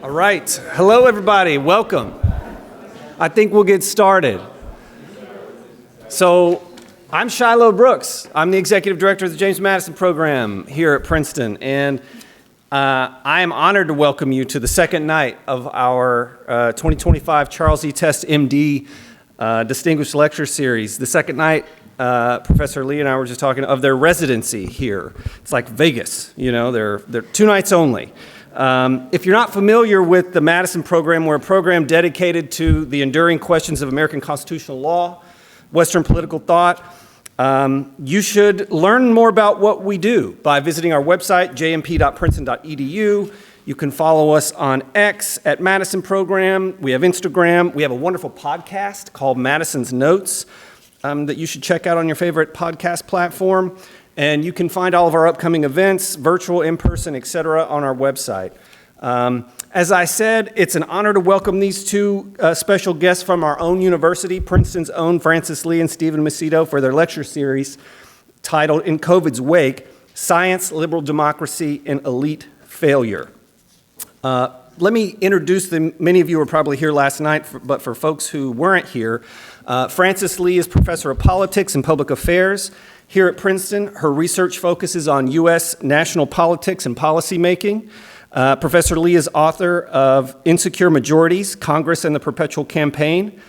All right. Hello, everybody. Welcome. I think we'll get started. So, I'm Shiloh Brooks. I'm the executive director of the James Madison program here at Princeton, and I am honored to welcome you to the second night of our 2025 Charles E. Test, MD Distinguished Lecture Series. The second night, Professor Lee and I were just talking of their residency here. It's like Vegas, you know, they're 2 nights only. If you're not familiar with the Madison program, we're a program dedicated to the enduring questions of American constitutional law, Western political thought. You should learn more about what we do by visiting our website, jmp.princeton.edu. You can follow us on X at Madison Program. We have Instagram. We have a wonderful podcast called Madison's Notes that you should check out on your favorite podcast platform. And you can find all of our upcoming events, virtual, in-person, et cetera, on our website. As I said, it's an honor to welcome these 2 special guests from our own university, Princeton's own Francis Lee and Stephen Macedo, for their lecture series titled In COVID's Wake, Science, Liberal Democracy, and Elite Failure. Let me introduce them. Many of you were probably here last night, but for folks who weren't here, Francis Lee is professor of politics and public affairs here at Princeton. Her research focuses on U.S. national politics and policymaking. Professor Lee is author of Insecure Majorities, Congress and the Perpetual Campaign,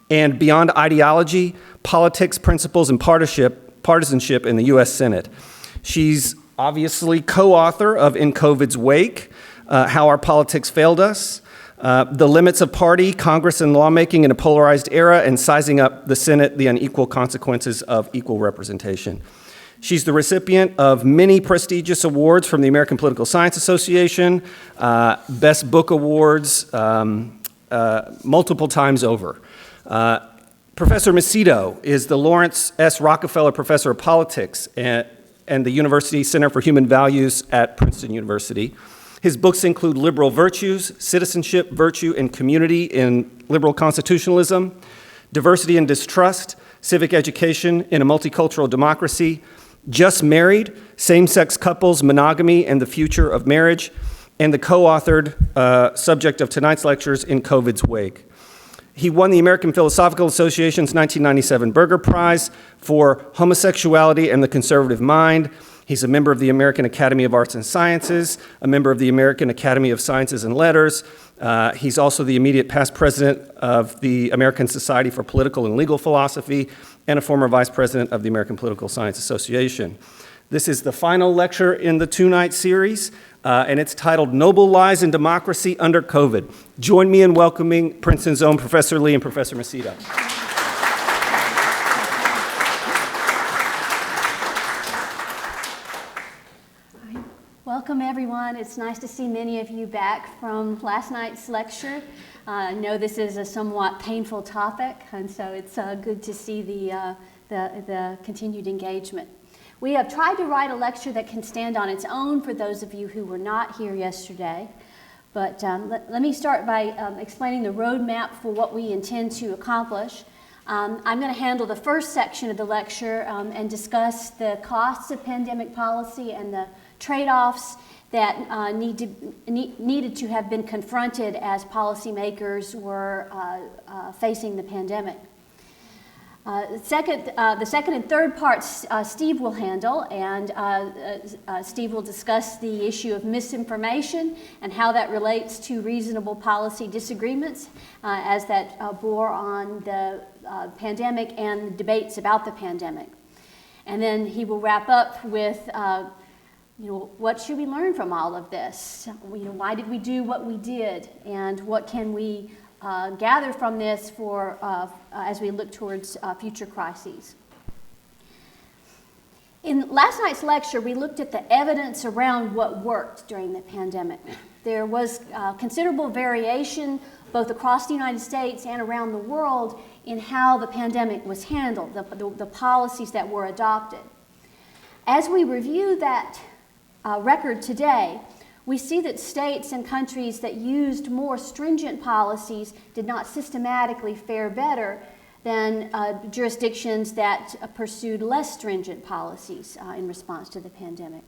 and Beyond Ideology, Politics, Principles, and Partisanship in the U.S. Senate. She's obviously co-author of In COVID's Wake, How Our Politics Failed Us, The Limits of Party, Congress, and Lawmaking in a Polarized Era, and Sizing Up the Senate, The Unequal Consequences of Equal Representation. She's the recipient of many prestigious awards from the American Political Science Association, Best Book Awards, multiple times over. Professor Macedo is the Lawrence S. Rockefeller Professor of Politics and the University Center for Human Values at Princeton University. His books include Liberal Virtues, Citizenship, Virtue, and Community in Liberal Constitutionalism, Diversity and Distrust, Civic Education in a Multicultural Democracy, Just Married, Same-Sex Couples, Monogamy, and the Future of Marriage, and the co-authored subject of tonight's lectures, In COVID's Wake. He won the American Philosophical Association's 1997 Berger Prize for Homosexuality and the Conservative Mind. He's a member of the American Academy of Arts and Sciences, a member of the American Academy of Sciences and Letters. He's also the immediate past president of the American Society for Political and Legal Philosophy and a former vice president of the American Political Science Association. This is the final lecture in the 2-night series, and it's titled Noble Lies in Democracy Under COVID. Join me in welcoming Princeton's own Professor Lee and Professor Macedo. Welcome, everyone. It's nice to see many of you back from last night's lecture. I know this is a somewhat painful topic, and so it's good to see the continued engagement. We have tried to write a lecture that can stand on its own for those of you who were not here yesterday. But let me start by explaining the roadmap for what we intend to accomplish. I'm going to handle the first section of the lecture and discuss the costs of pandemic policy and the trade-offs that needed to have been confronted as policymakers were facing the pandemic. The second and third parts Steve will handle, and Steve will discuss the issue of misinformation and how that relates to reasonable policy disagreements as that bore on the pandemic and debates about the pandemic. And then he will wrap up with what should we learn from all of this? Why did we do what we did, and what can we gather from this for as we look towards future crises? In last night's lecture, we looked at the evidence around what worked during the pandemic. There was considerable variation both across the United States and around the world in how the pandemic was handled, the policies that were adopted. As we review that record today, we see that states and countries that used more stringent policies did not systematically fare better than jurisdictions that pursued less stringent policies in response to the pandemic.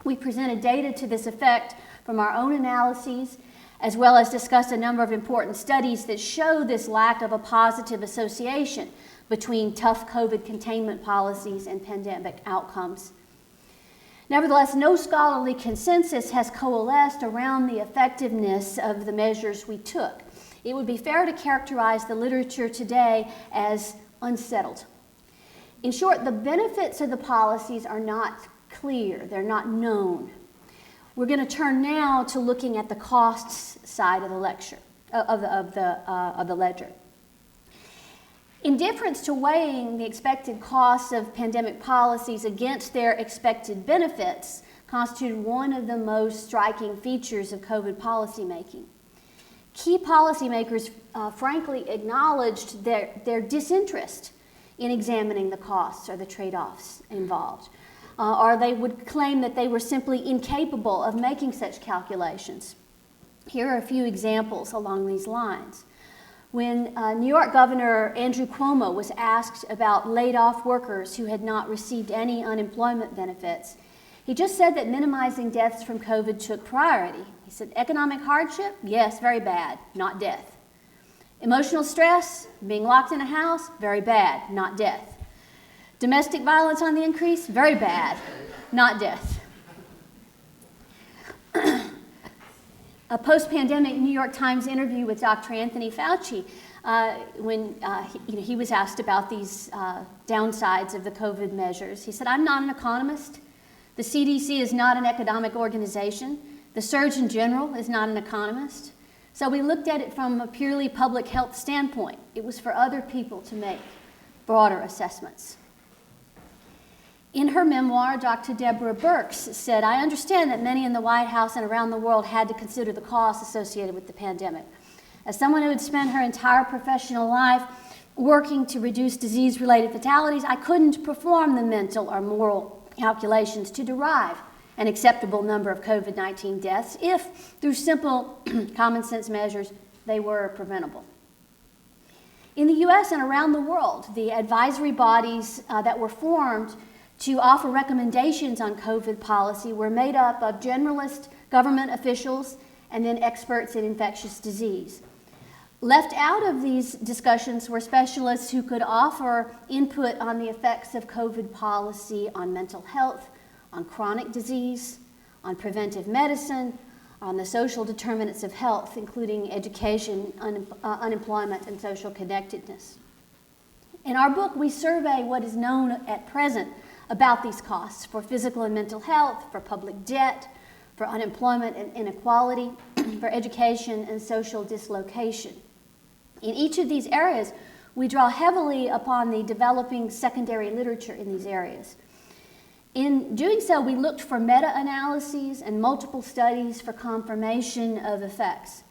We presented data to this effect from our own analyses, as well as discuss a number of important studies that show this lack of a positive association between tough COVID containment policies and pandemic outcomes. Nevertheless, no scholarly consensus has coalesced around the effectiveness of the measures we took. It would be fair to characterize the literature today as unsettled. In short, the benefits of the policies are not clear, they're not known. We're going to turn now to looking at the costs side of the lecture, of the ledger. In deference to weighing the expected costs of pandemic policies against their expected benefits constituted one of the most striking features of COVID policymaking. Key policymakers frankly acknowledged their disinterest in examining the costs or the trade-offs involved, or they would claim that they were simply incapable of making such calculations. Here are a few examples along these lines. When New York Governor Andrew Cuomo was asked about laid-off workers who had not received any unemployment benefits, he just said that minimizing deaths from COVID took priority. He said, economic hardship? Yes, very bad, not death. Emotional stress, being locked in a house? Very bad, not death. Domestic violence on the increase? Very bad, not death. A post-pandemic New York Times interview with Dr. Anthony Fauci, when he was asked about these downsides of the COVID measures, he said, I'm not an economist. The CDC is not an economic organization. The Surgeon General is not an economist. So we looked at it from a purely public health standpoint. It was for other people to make broader assessments. In her memoir, Dr. Deborah Birx said, I understand that many in the White House and around the world had to consider the costs associated with the pandemic. As someone who had spent her entire professional life working to reduce disease-related fatalities, I couldn't perform the mental or moral calculations to derive an acceptable number of COVID-19 deaths if, through simple common sense measures, they were preventable. In the US and around the world, the advisory bodies that were formed to offer recommendations on COVID policy were made up of generalist government officials and then experts in infectious disease. Left out of these discussions were specialists who could offer input on the effects of COVID policy on mental health, on chronic disease, on preventive medicine, on the social determinants of health, including education, unemployment, and social connectedness. In our book, we survey what is known at present about these costs for physical and mental health, for public debt, for unemployment and inequality, for education and social dislocation. In each of these areas, we draw heavily upon the developing secondary literature in these areas. In doing so, we looked for meta-analyses and multiple studies for confirmation of effects.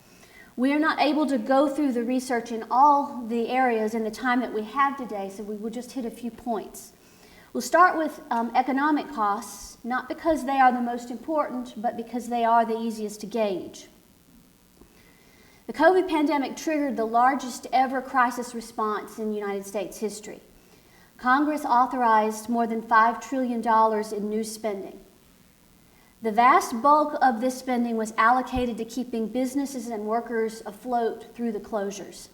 We are not able to go through the research in all the areas in the time that we have today, so we will just hit a few points. We'll start with economic costs, not because they are the most important, but because they are the easiest to gauge. The COVID pandemic triggered the largest ever crisis response in United States history. Congress authorized more than $5 trillion in new spending. The vast bulk of this spending was allocated to keeping businesses and workers afloat through the closures.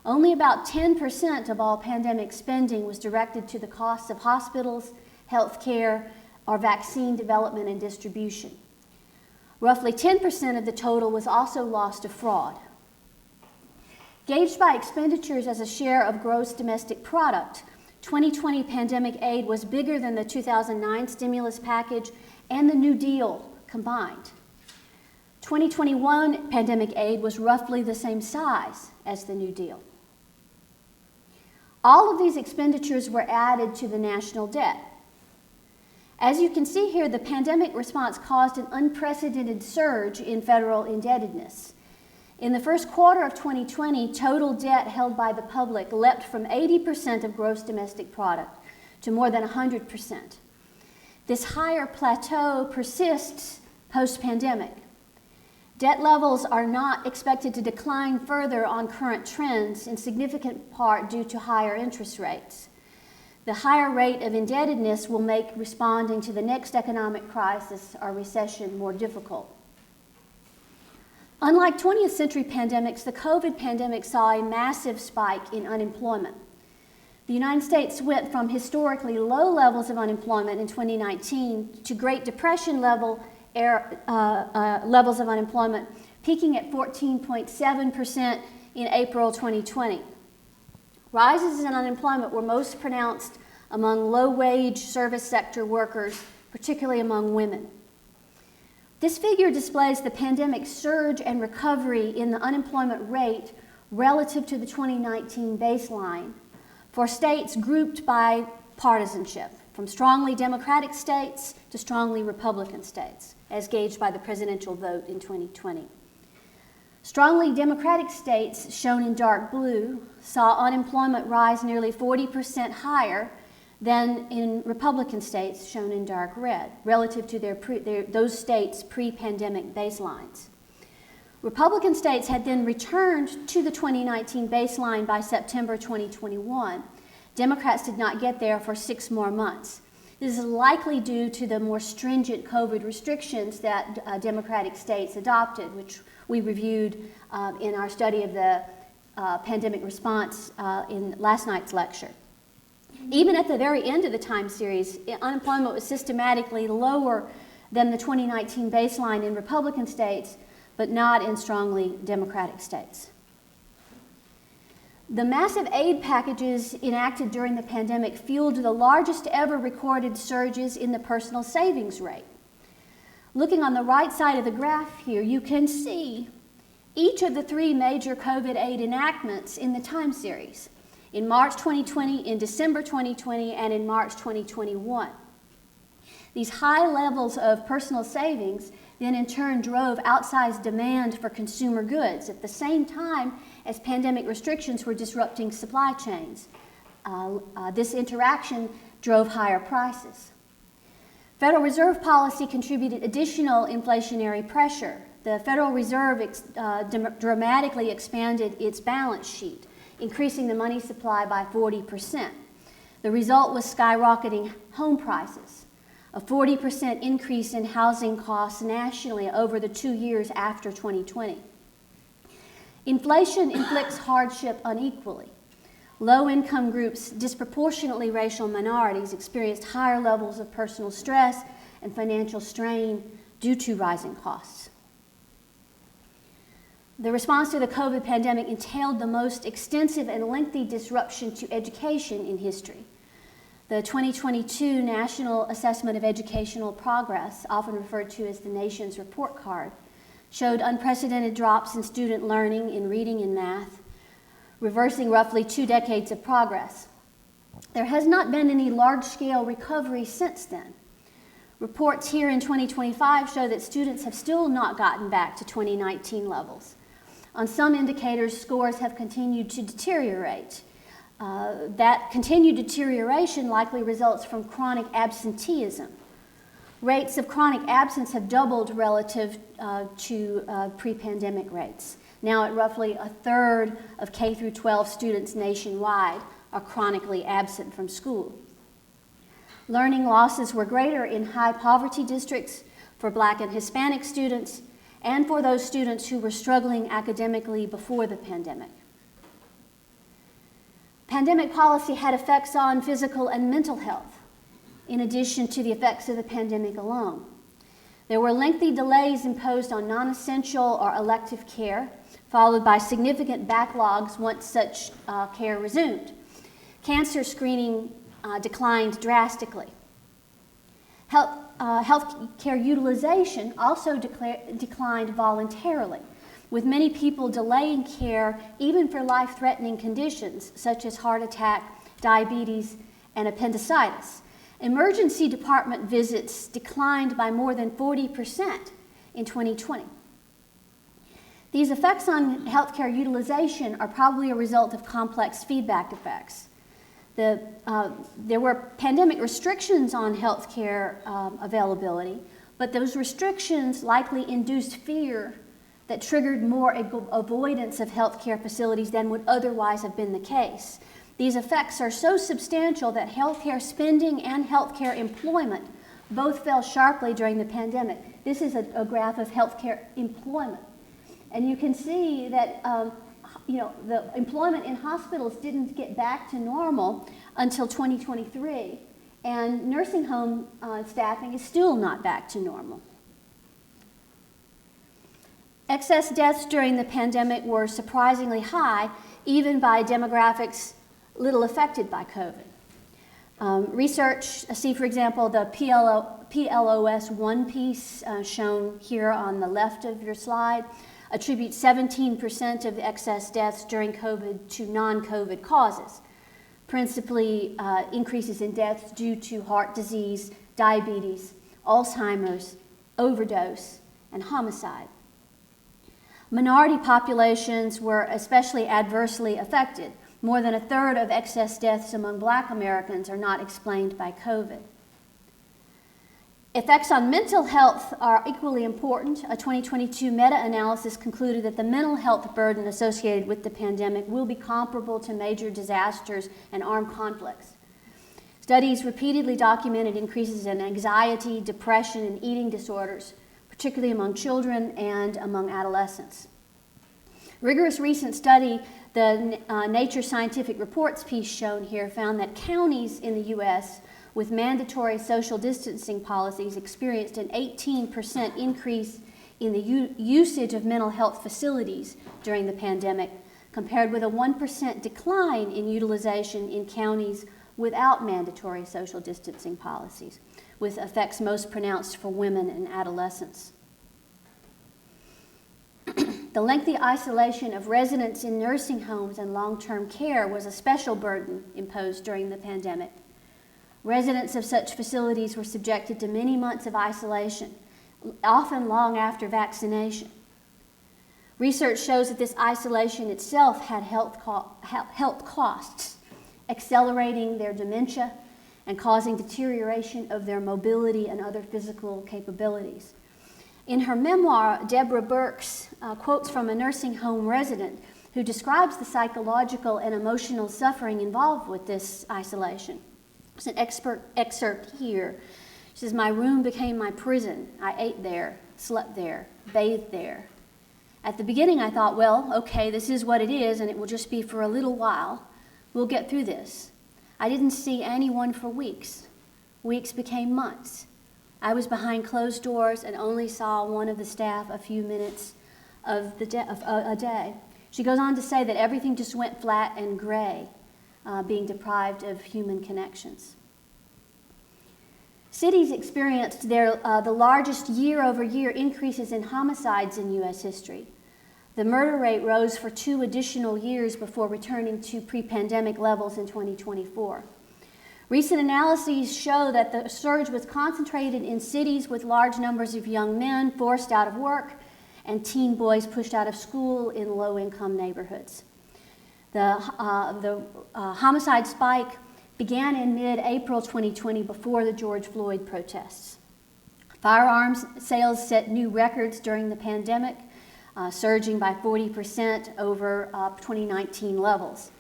Only about 10% of all pandemic spending was directed to the costs of hospitals, health care, or vaccine development and distribution. Roughly 10% of the total was also lost to fraud. Gauged by expenditures as a share of gross domestic product, 2020 pandemic aid was bigger than the 2009 stimulus package and the New Deal combined. 2021 pandemic aid was roughly the same size as the New Deal. All of these expenditures were added to the national debt. As you can see here, the pandemic response caused an unprecedented surge in federal indebtedness. In the first quarter of 2020, total debt held by the public leapt from 80% of gross domestic product to more than 100%. This higher plateau persists post-pandemic. Debt levels are not expected to decline further on current trends, in significant part due to higher interest rates. The higher rate of indebtedness will make responding to the next economic crisis or recession more difficult. Unlike 20th century pandemics, the COVID pandemic saw a massive spike in unemployment. The United States went from historically low levels of unemployment in 2019 to Great Depression levels of unemployment, peaking at 14.7% in April 2020. Rises in unemployment were most pronounced among low-wage service sector workers, particularly among women. This figure displays the pandemic surge and recovery in the unemployment rate relative to the 2019 baseline for states grouped by partisanship, from strongly Democratic states to strongly Republican states, as gauged by the presidential vote in 2020. Strongly Democratic states, shown in dark blue, saw unemployment rise nearly 40% higher than in Republican states, shown in dark red, relative to those states' pre-pandemic baselines. Republican states had then returned to the 2019 baseline by September 2021. Democrats did not get there for 6 more months. This is likely due to the more stringent COVID restrictions that Democratic states adopted, which we reviewed in our study of the pandemic response in last night's lecture. Even at the very end of the time series, unemployment was systematically lower than the 2019 baseline in Republican states, but not in strongly Democratic states. The massive aid packages enacted during the pandemic fueled the largest ever recorded surges in the personal savings rate. Looking on the right side of the graph here, you can see each of the 3 major COVID aid enactments in the time series, in March 2020, in December 2020, and in March 2021. These high levels of personal savings then in turn drove outsized demand for consumer goods at the same time as pandemic restrictions were disrupting supply chains. This interaction drove higher prices. Federal Reserve policy contributed additional inflationary pressure. The Federal Reserve dramatically expanded its balance sheet, increasing the money supply by 40%. The result was skyrocketing home prices, a 40% increase in housing costs nationally over the 2 years after 2020. Inflation inflicts hardship unequally. Low-income groups, disproportionately racial minorities, experienced higher levels of personal stress and financial strain due to rising costs. The response to the COVID pandemic entailed the most extensive and lengthy disruption to education in history. The 2022 National Assessment of Educational Progress, often referred to as the nation's report card, showed unprecedented drops in student learning in reading and math, reversing roughly 2 decades of progress. There has not been any large-scale recovery since then. Reports here in 2025 show that students have still not gotten back to 2019 levels. On some indicators, scores have continued to deteriorate. That continued deterioration likely results from chronic absenteeism. Rates of chronic absence have doubled relative to pre-pandemic rates. Now at roughly 1/3 of K through 12 students nationwide are chronically absent from school. Learning losses were greater in high poverty districts for Black and Hispanic students and for those students who were struggling academically before the pandemic. Pandemic policy had effects on physical and mental health, in addition to the effects of the pandemic alone. There were lengthy delays imposed on non-essential or elective care, followed by significant backlogs once such care resumed. Cancer screening declined drastically. Health care utilization also declined voluntarily, with many people delaying care even for life-threatening conditions such as heart attack, diabetes, and appendicitis. Emergency department visits declined by more than 40% in 2020. These effects on healthcare utilization are probably a result of complex feedback effects. There were pandemic restrictions on healthcare availability, but those restrictions likely induced fear that triggered more avoidance of healthcare facilities than would otherwise have been the case. These effects are so substantial that healthcare spending and healthcare employment both fell sharply during the pandemic. This is a graph of healthcare employment. And you can see that the employment in hospitals didn't get back to normal until 2023, and nursing home staffing is still not back to normal. Excess deaths during the pandemic were surprisingly high, even by demographics little affected by COVID. Research, see for example the PLOS One piece shown here on the left of your slide, attributes 17% of the excess deaths during COVID to non-COVID causes, principally increases in deaths due to heart disease, diabetes, Alzheimer's, overdose, and homicide. Minority populations were especially adversely affected. More than a third of excess deaths among Black Americans are not explained by COVID. Effects on mental health are equally important. A 2022 meta-analysis concluded that the mental health burden associated with the pandemic will be comparable to major disasters and armed conflicts. Studies repeatedly documented increases in anxiety, depression, and eating disorders, particularly among children and among adolescents. Rigorous recent study, the Nature Scientific Reports piece shown here, found that counties in the U.S. with mandatory social distancing policies experienced an 18% increase in the usage of mental health facilities during the pandemic, compared with a 1% decline in utilization in counties without mandatory social distancing policies, with effects most pronounced for women and adolescents. The lengthy isolation of residents in nursing homes and long-term care was a special burden imposed during the pandemic. Residents of such facilities were subjected to many months of isolation, often long after vaccination. Research shows that this isolation itself had health costs, accelerating their dementia and causing deterioration of their mobility and other physical capabilities. In her memoir, Deborah Burks quotes from a nursing home resident who describes the psychological and emotional suffering involved with this isolation. There's an excerpt here. She says, "My room became my prison. I ate there, slept there, bathed there. At the beginning I thought, well, okay, this is what it is and it will just be for a little while. We'll get through this. I didn't see anyone for weeks. Weeks became months. I was behind closed doors and only saw one of the staff a few minutes of a day." She goes on to say that everything just went flat and gray, being deprived of human connections. Cities experienced the largest year-over-year increases in homicides in U.S. history. The murder rate rose for 2 additional years before returning to pre-pandemic levels in 2024. Recent analyses show that the surge was concentrated in cities with large numbers of young men forced out of work and teen boys pushed out of school in low-income neighborhoods. The homicide spike began in mid-April 2020 before the George Floyd protests. Firearms sales set new records during the pandemic, surging by 40% over 2019 levels.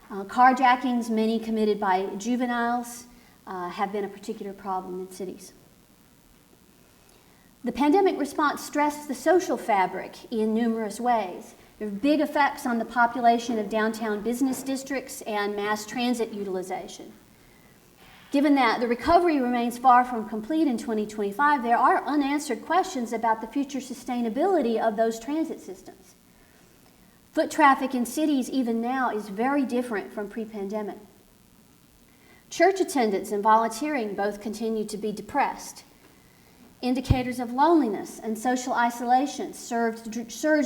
Carjackings, many committed by juveniles, have been a particular problem in cities. The pandemic response stressed the social fabric in numerous ways. There are big effects on the population of downtown business districts and mass transit utilization. Given that the recovery remains far from complete in 2025, there are unanswered questions about the future sustainability of those transit systems. Foot traffic in cities even now is very different from pre-pandemic. Church attendance and volunteering both continue to be depressed. Indicators of loneliness and social isolation surged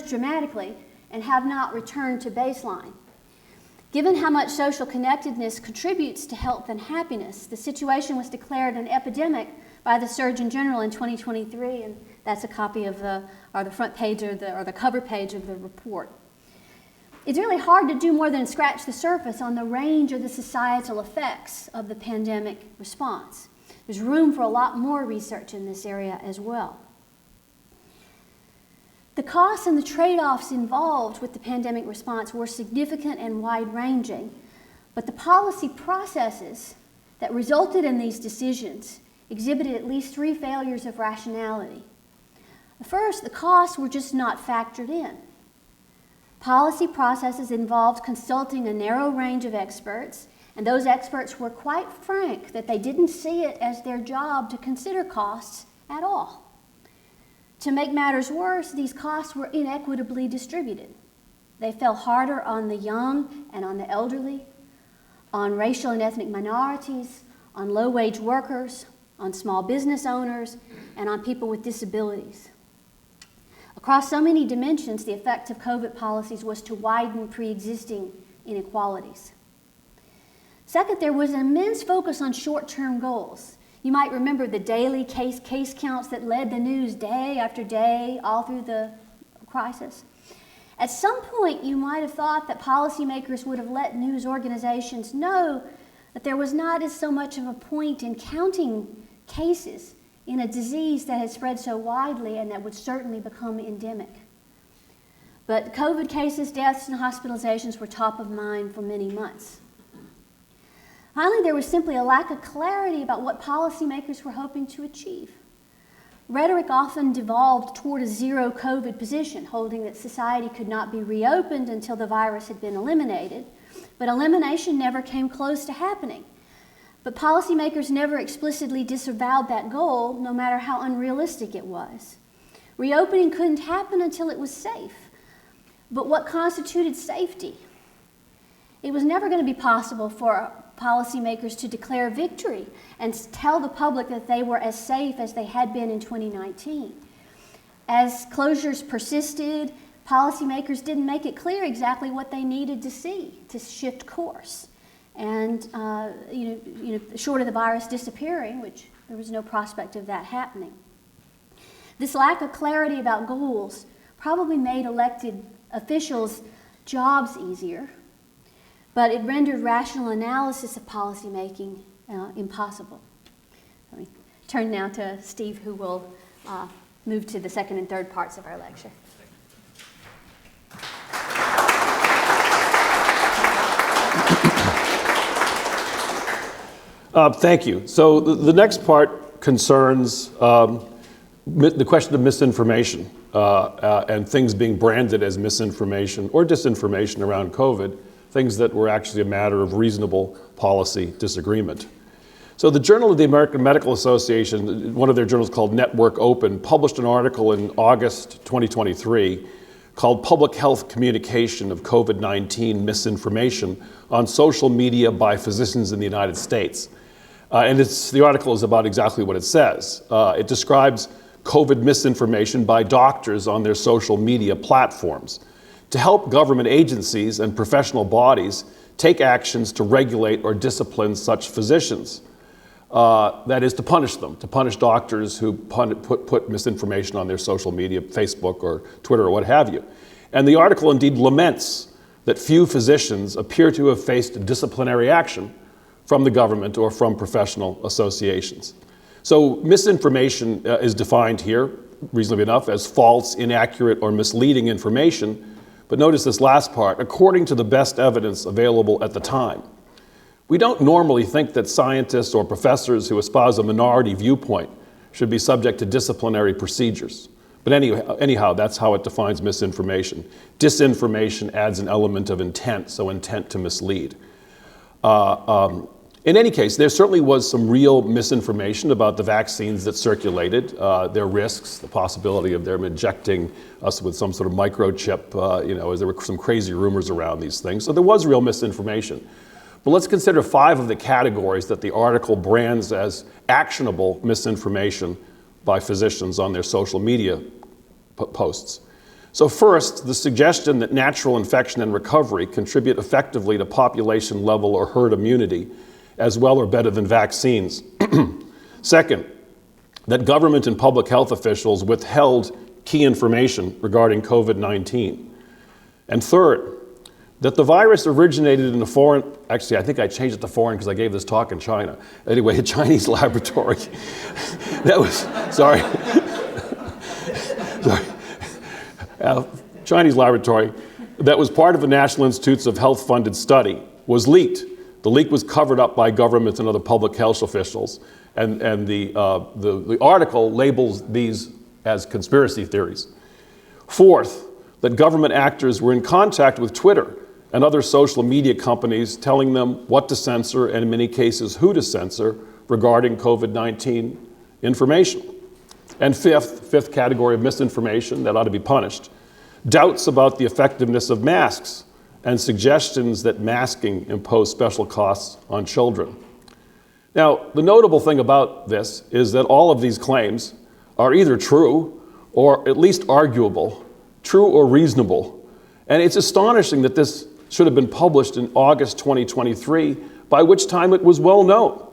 dramatically and have not returned to baseline. Given how much social connectedness contributes to health and happiness, the situation was declared an epidemic by the Surgeon General in 2023, and that's a copy of the front page or the cover page of the report. It's really hard to do more than scratch the surface on the range of the societal effects of the pandemic response. There's room for a lot more research in this area as well. The costs and the trade-offs involved with the pandemic response were significant and wide-ranging, but the policy processes that resulted in these decisions exhibited at least 3 failures of rationality. First, the costs were just not factored in. Policy processes involved consulting a narrow range of experts, and those experts were quite frank that they didn't see it as their job to consider costs at all. To make matters worse, these costs were inequitably distributed. They fell harder on the young and on the elderly, on racial and ethnic minorities, on low-wage workers, on small business owners, and on people with disabilities. Across so many dimensions, the effect of COVID policies was to widen pre-existing inequalities. Second, there was an immense focus on short-term goals. You might remember the daily case counts that led the news day after day all through the crisis. At some point, you might have thought that policymakers would have let news organizations know that there was not so much of a point in counting cases in a disease that had spread so widely and that would certainly become endemic. But COVID cases, deaths, and hospitalizations were top of mind for many months. Finally, there was simply a lack of clarity about what policymakers were hoping to achieve. Rhetoric often devolved toward a zero COVID position, holding that society could not be reopened until the virus had been eliminated, but elimination never came close to happening. But policymakers never explicitly disavowed that goal, no matter how unrealistic it was. Reopening couldn't happen until it was safe. But what constituted safety? It was never going to be possible for policymakers to declare victory and tell the public that they were as safe as they had been in 2019. As closures persisted, policymakers didn't make it clear exactly what they needed to see to shift course. And short of the virus disappearing, which there was no prospect of that happening. This lack of clarity about goals probably made elected officials' jobs easier, but it rendered rational analysis of policymaking impossible. Let me turn now to Steve, who will move to the second and third parts of our lecture. Thank you. So the next part concerns the question of misinformation and things being branded as misinformation or disinformation around COVID, things that were actually a matter of reasonable policy disagreement. So the Journal of the American Medical Association, one of their journals called Network Open, published an article in August 2023 called Public Health Communication of COVID-19 Misinformation on Social Media by Physicians in the United States. And the article is about exactly what it says. It describes COVID misinformation by doctors on their social media platforms to help government agencies and professional bodies take actions to regulate or discipline such physicians. That is, to punish them, to punish doctors who put misinformation on their social media, Facebook or Twitter or what have you. And the article indeed laments that few physicians appear to have faced disciplinary action from the government or from professional associations. So misinformation is defined here, reasonably enough, as false, inaccurate, or misleading information. But notice this last part, according to the best evidence available at the time. We don't normally think that scientists or professors who espouse a minority viewpoint should be subject to disciplinary procedures. But anyhow, that's how it defines misinformation. Disinformation adds an element of intent, so intent to mislead. In any case, there certainly was some real misinformation about the vaccines that circulated, their risks, the possibility of them injecting us with some sort of microchip, as there were some crazy rumors around these things. So there was real misinformation. But let's consider 5 of the categories that the article brands as actionable misinformation by physicians on their social media posts. So first, the suggestion that natural infection and recovery contribute effectively to population level or herd immunity as well or better than vaccines. Second, that government and public health officials withheld key information regarding COVID-19. And third, that the virus originated in a foreign, actually I think I changed it to foreign because I gave this talk in China. Anyway, a Chinese laboratory. That was, sorry. Chinese laboratory that was part of the National Institutes of Health funded study was leaked. The leak was covered up by government and other public health officials. And the article labels these as conspiracy theories. Fourth, that government actors were in contact with Twitter and other social media companies telling them what to censor and in many cases who to censor regarding COVID-19 information. And fifth category of misinformation that ought to be punished, doubts about the effectiveness of masks and suggestions that masking impose special costs on children. Now, the notable thing about this is that all of these claims are either true or at least arguable, true or reasonable. And it's astonishing that this should have been published in August 2023, by which time it was well known,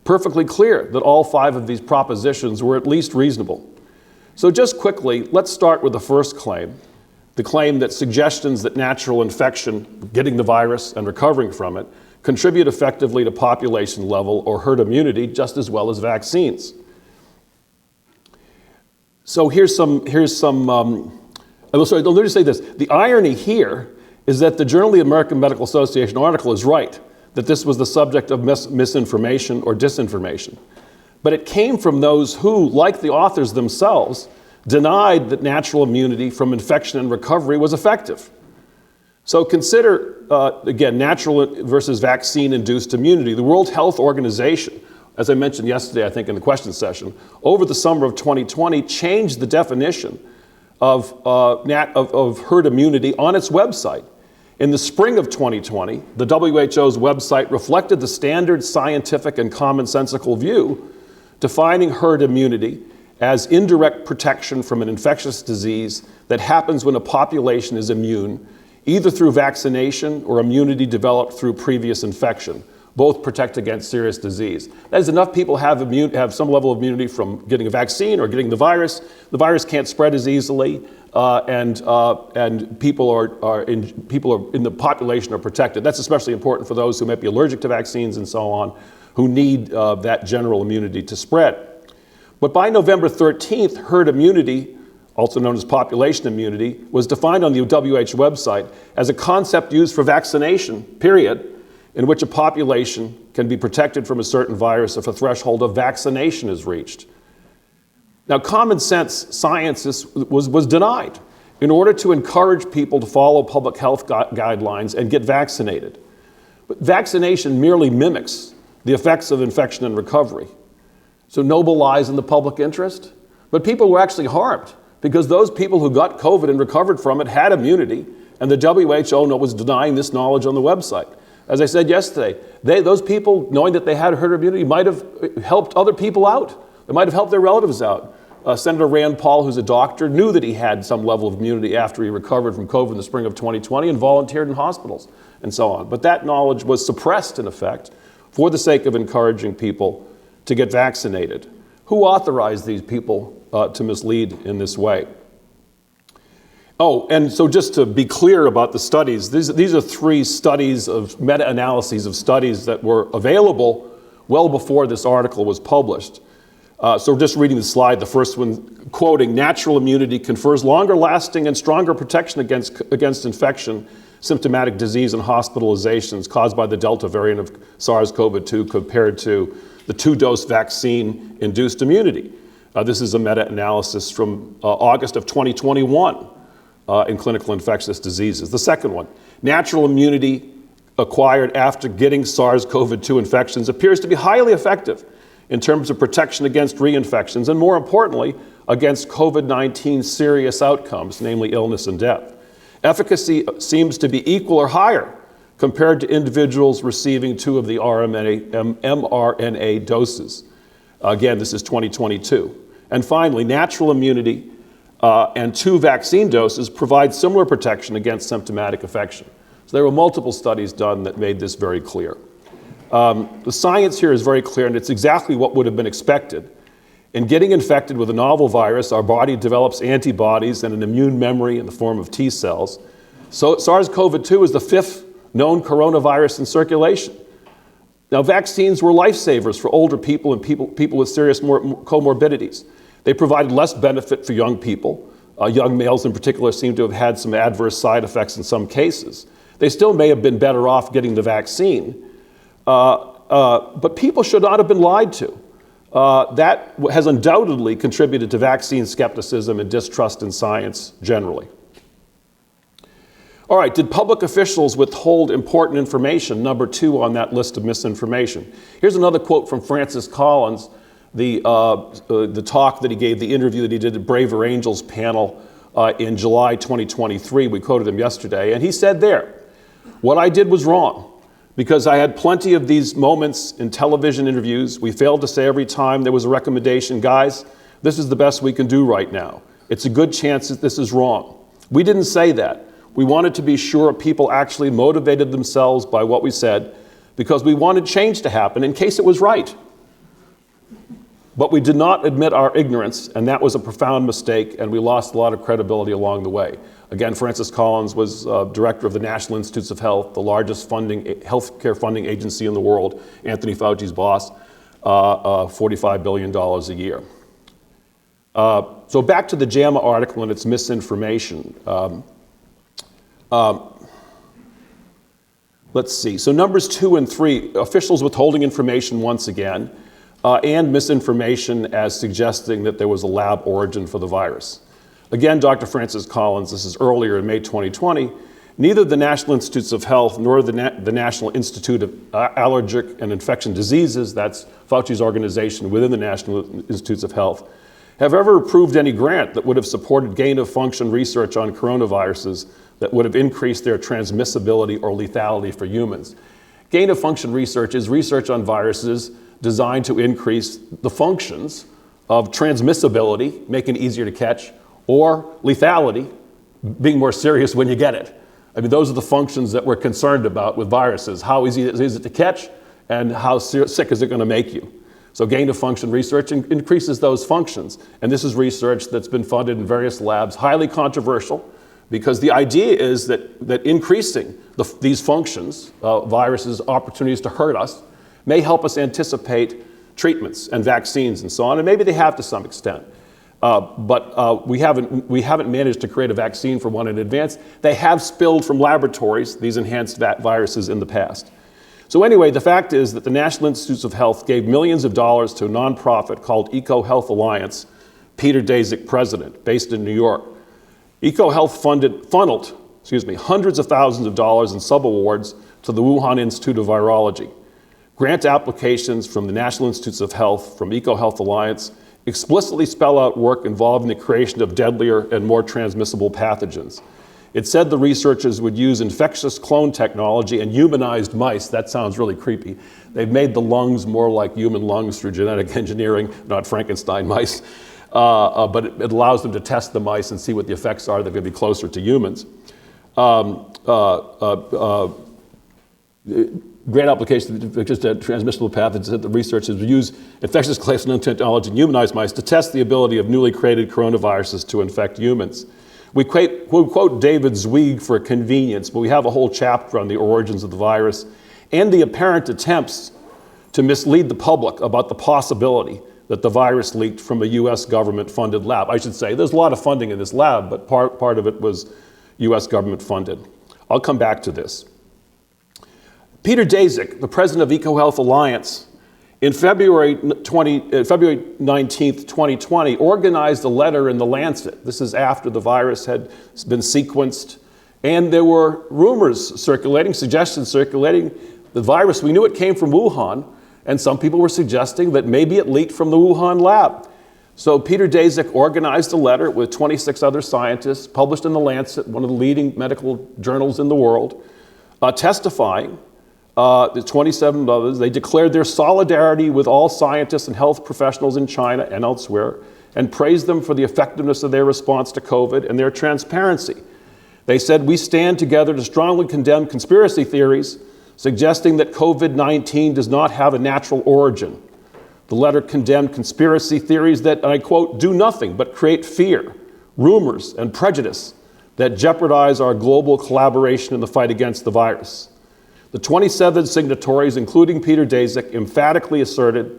perfectly clear that all 5 of these propositions were at least reasonable. So just quickly, let's start with the first claim, the claim that suggestions that natural infection, getting the virus and recovering from it, contribute effectively to population level or herd immunity just as well as vaccines. So let me just say this. The irony here is that the Journal of the American Medical Association article is right, that this was the subject of misinformation or disinformation. But it came from those who, like the authors themselves, denied that natural immunity from infection and recovery was effective. So consider, again, natural versus vaccine-induced immunity. The World Health Organization, as I mentioned yesterday, I think in the question session, over the summer of 2020, changed the definition of herd immunity on its website. In the spring of 2020, the WHO's website reflected the standard scientific and commonsensical view, defining herd immunity as indirect protection from an infectious disease that happens when a population is immune, either through vaccination or immunity developed through previous infection. Both protect against serious disease. That is, enough people have some level of immunity from getting a vaccine or getting the virus. The virus can't spread as easily, and people in the population are protected. That's especially important for those who might be allergic to vaccines and so on, who need that general immunity to spread. But by November 13th, herd immunity, also known as population immunity, was defined on the WHO website as a concept used for vaccination, period, in which a population can be protected from a certain virus if a threshold of vaccination is reached. Now, common sense science was denied in order to encourage people to follow public health guidelines and get vaccinated. But vaccination merely mimics the effects of infection and recovery. So noble lies in the public interest, but people were actually harmed because those people who got COVID and recovered from it had immunity, and the WHO was denying this knowledge on the website. As I said yesterday, those people, knowing that they had herd immunity, might have helped other people out. They might have helped their relatives out. Senator Rand Paul, who's a doctor, knew that he had some level of immunity after he recovered from COVID in the spring of 2020 and volunteered in hospitals and so on. But that knowledge was suppressed, in effect, for the sake of encouraging people to get vaccinated. Who authorized these people to mislead in this way? Oh, and so just to be clear about the studies, these are 3 studies of meta-analyses of studies that were available well before this article was published. So just reading the slide, the first one, quoting, natural immunity confers longer lasting and stronger protection against infection, symptomatic disease, and hospitalizations caused by the Delta variant of SARS-CoV-2 compared to the 2-dose vaccine-induced immunity. This is a meta-analysis from August of 2021. In clinical infectious diseases. The second one, natural immunity acquired after getting SARS-CoV-2 infections appears to be highly effective in terms of protection against reinfections and, more importantly, against COVID-19 serious outcomes, namely illness and death. Efficacy seems to be equal or higher compared to individuals receiving 2 of the mRNA doses. Again, this is 2022. And finally, natural immunity and 2 vaccine doses provide similar protection against symptomatic infection. So there were multiple studies done that made this very clear. The science here is very clear, and it's exactly what would have been expected. In getting infected with a novel virus, our body develops antibodies and an immune memory in the form of T cells. So SARS-CoV-2 is the 5th known coronavirus in circulation. Now, vaccines were lifesavers for older people and people with serious comorbidities. They provided less benefit for young people. Young males in particular seem to have had some adverse side effects in some cases. They still may have been better off getting the vaccine, but people should not have been lied to. that has undoubtedly contributed to vaccine skepticism and distrust in science generally. All right, did public officials withhold important information? Number 2 on that list of misinformation. Here's another quote from Francis Collins, the talk that he gave, the interview that he did at Braver Angels panel in July 2023. We quoted him yesterday, and he said there, "What I did was wrong, because I had plenty of these moments in television interviews. We failed to say every time there was a recommendation, guys, this is the best we can do right now. It's a good chance that this is wrong. We didn't say that. We wanted to be sure people actually motivated themselves by what we said, because we wanted change to happen in case it was right. But we did not admit our ignorance, and that was a profound mistake, and we lost a lot of credibility along the way." Again, Francis Collins was director of the National Institutes of Health, the largest healthcare funding agency in the world, Anthony Fauci's boss, $45 billion a year. So back to the JAMA article and its misinformation. Let's see. So numbers 2 and 3, officials withholding information once again, and misinformation as suggesting that there was a lab origin for the virus. Again, Dr. Francis Collins, this is earlier in May 2020, neither the National Institutes of Health nor the National Institute of Allergic and Infectious Diseases, that's Fauci's organization within the National Institutes of Health, have ever approved any grant that would have supported gain-of-function research on coronaviruses that would have increased their transmissibility or lethality for humans. Gain-of-function research is research on viruses designed to increase the functions of transmissibility, making it easier to catch, or lethality, being more serious when you get it. I mean, those are the functions that we're concerned about with viruses. How easy is it to catch, and how sick is it going to make you? So gain-of-function research increases those functions. And this is research that's been funded in various labs, highly controversial, because the idea is that increasing these functions, viruses' opportunities to hurt us, may help us anticipate treatments and vaccines and so on, and maybe they have to some extent. But we haven't managed to create a vaccine for one in advance. They have spilled from laboratories, these enhanced viruses, in the past. So anyway, the fact is that the National Institutes of Health gave millions of dollars to a nonprofit called EcoHealth Alliance, Peter Daszak president, based in New York. EcoHealth funneled hundreds of thousands of dollars in subawards to the Wuhan Institute of Virology. Grant applications from the National Institutes of Health, from EcoHealth Alliance, explicitly spell out work involving the creation of deadlier and more transmissible pathogens. It said the researchers would use infectious clone technology and humanized mice. That sounds really creepy. They've made the lungs more like human lungs through genetic engineering, not Frankenstein mice. But it allows them to test the mice and see what the effects are. They're going to be closer to humans. Grant application of just transmissible pathogens that the researchers would use infectious clone technology and humanized mice to test the ability of newly created coronaviruses to infect humans. We quote David Zweig for convenience, but we have a whole chapter on the origins of the virus and the apparent attempts to mislead the public about the possibility that the virus leaked from a US government-funded lab. I should say, there's a lot of funding in this lab, but part of it was US government-funded. I'll come back to this. Peter Daszak, the president of EcoHealth Alliance, in February 19th, 2020, organized a letter in The Lancet. This is after the virus had been sequenced, and there were rumors circulating, suggestions circulating. The virus, we knew it came from Wuhan, and some people were suggesting that maybe it leaked from the Wuhan lab. So Peter Daszak organized a letter with 26 other scientists, published in The Lancet, one of the leading medical journals in the world, testifying. The 27 others, they declared their solidarity with all scientists and health professionals in China and elsewhere, and praised them for the effectiveness of their response to COVID and their transparency. They said, "We stand together to strongly condemn conspiracy theories suggesting that COVID-19 does not have a natural origin." The letter condemned conspiracy theories that, and I quote, "do nothing but create fear, rumors, and prejudice that jeopardize our global collaboration in the fight against the virus." The 27 signatories, including Peter Daszak, emphatically asserted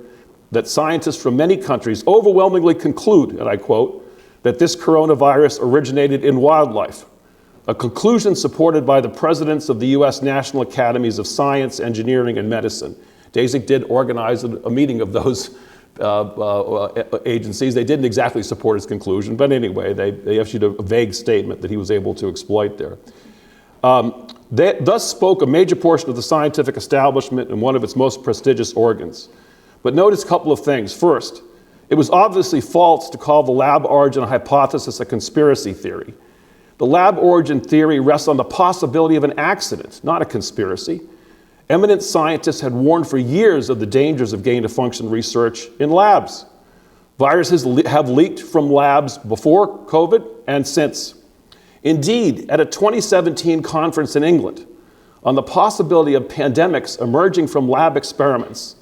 that scientists from many countries overwhelmingly conclude, and I quote, that this coronavirus originated in wildlife, a conclusion supported by the presidents of the US National Academies of Science, Engineering, and Medicine. Daszak did organize a meeting of those agencies. They didn't exactly support his conclusion, but anyway, they issued a vague statement that he was able to exploit there. Thus spoke a major portion of the scientific establishment in one of its most prestigious organs. But notice a couple of things. First, it was obviously false to call the lab origin hypothesis a conspiracy theory. The lab origin theory rests on the possibility of an accident, not a conspiracy. Eminent scientists had warned for years of the dangers of gain-of-function research in labs. Viruses have leaked from labs before COVID and since. Indeed, at a 2017 conference in England on the possibility of pandemics emerging from lab experiments,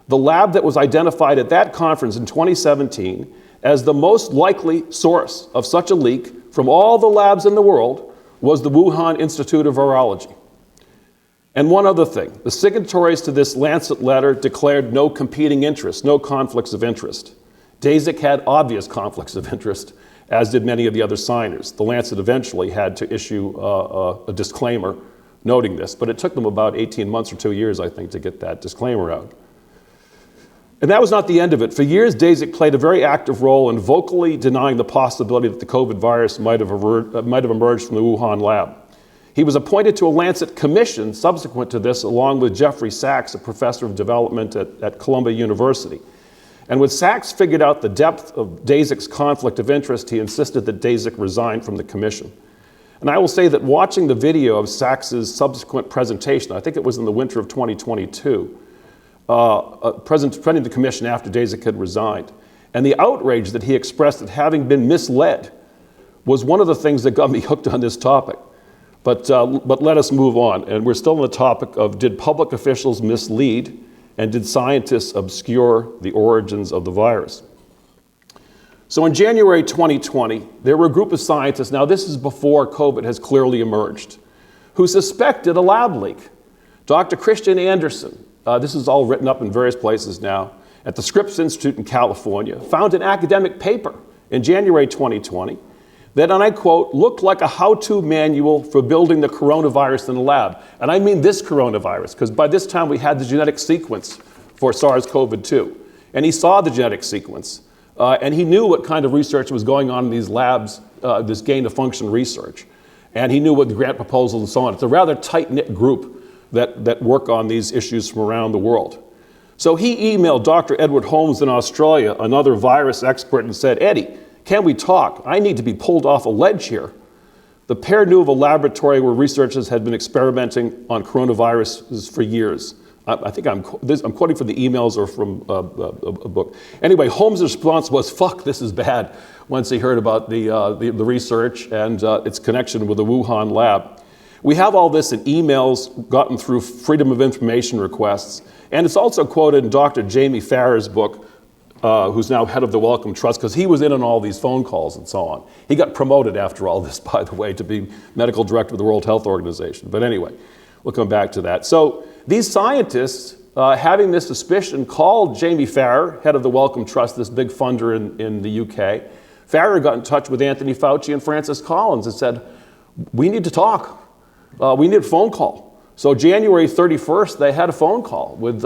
the lab that was identified at that conference in 2017 as the most likely source of such a leak from all the labs in the world was the Wuhan Institute of Virology. And one other thing, the signatories to this Lancet letter declared no competing interests, no conflicts of interest. Daszak had obvious conflicts of interest, as did many of the other signers. The Lancet eventually had to issue a disclaimer noting this, but it took them about 18 months or 2 years, I think, to get that disclaimer out. And that was not the end of it. For years, Daszak played a very active role in vocally denying the possibility that the COVID virus might have emerged from the Wuhan lab. He was appointed to a Lancet commission subsequent to this, along with Jeffrey Sachs, a professor of development at Columbia University. And when Sachs figured out the depth of Daszak's conflict of interest, he insisted that Daszak resign from the commission. And I will say that watching the video of Sachs's subsequent presentation, I think it was in the winter of 2022, presenting the commission after Daszak had resigned, and the outrage that he expressed at having been misled was one of the things that got me hooked on this topic. But let us move on, and we're still on the topic of, did public officials mislead, and did scientists obscure the origins of the virus? So in January 2020, there were a group of scientists, now this is before COVID has clearly emerged, who suspected a lab leak. Dr. Christian Andersen, this is all written up in various places now, at the Scripps Institute in California, found an academic paper in January 2020 that, and I quote, looked like a how-to manual for building the coronavirus in the lab. And I mean this coronavirus, because by this time we had the genetic sequence for SARS-CoV-2. And he saw the genetic sequence, and he knew what kind of research was going on in these labs, this gain-of-function research. And he knew what the grant proposals and so on. It's a rather tight-knit group that work on these issues from around the world. So he emailed Dr. Edward Holmes in Australia, another virus expert, and said, Eddie, can we talk? I need to be pulled off a ledge here. The pair knew of a laboratory where researchers had been experimenting on coronaviruses for years. I think I'm quoting from the emails or from a book. Anyway, Holmes' response was, fuck, this is bad, once he heard about the research and its connection with the Wuhan lab. We have all this in emails gotten through Freedom of Information requests, and it's also quoted in Dr. Jamie Farrer's book, who's now head of the Wellcome Trust, because he was in on all these phone calls and so on. He got promoted after all this, by the way, to be medical director of the World Health Organization. But anyway, we'll come back to that. So these scientists, having this suspicion, called Jamie Farrer, head of the Wellcome Trust, this big funder in the UK. Farrer got in touch with Anthony Fauci and Francis Collins and said, we need to talk. We need a phone call. So January 31st, they had a phone call with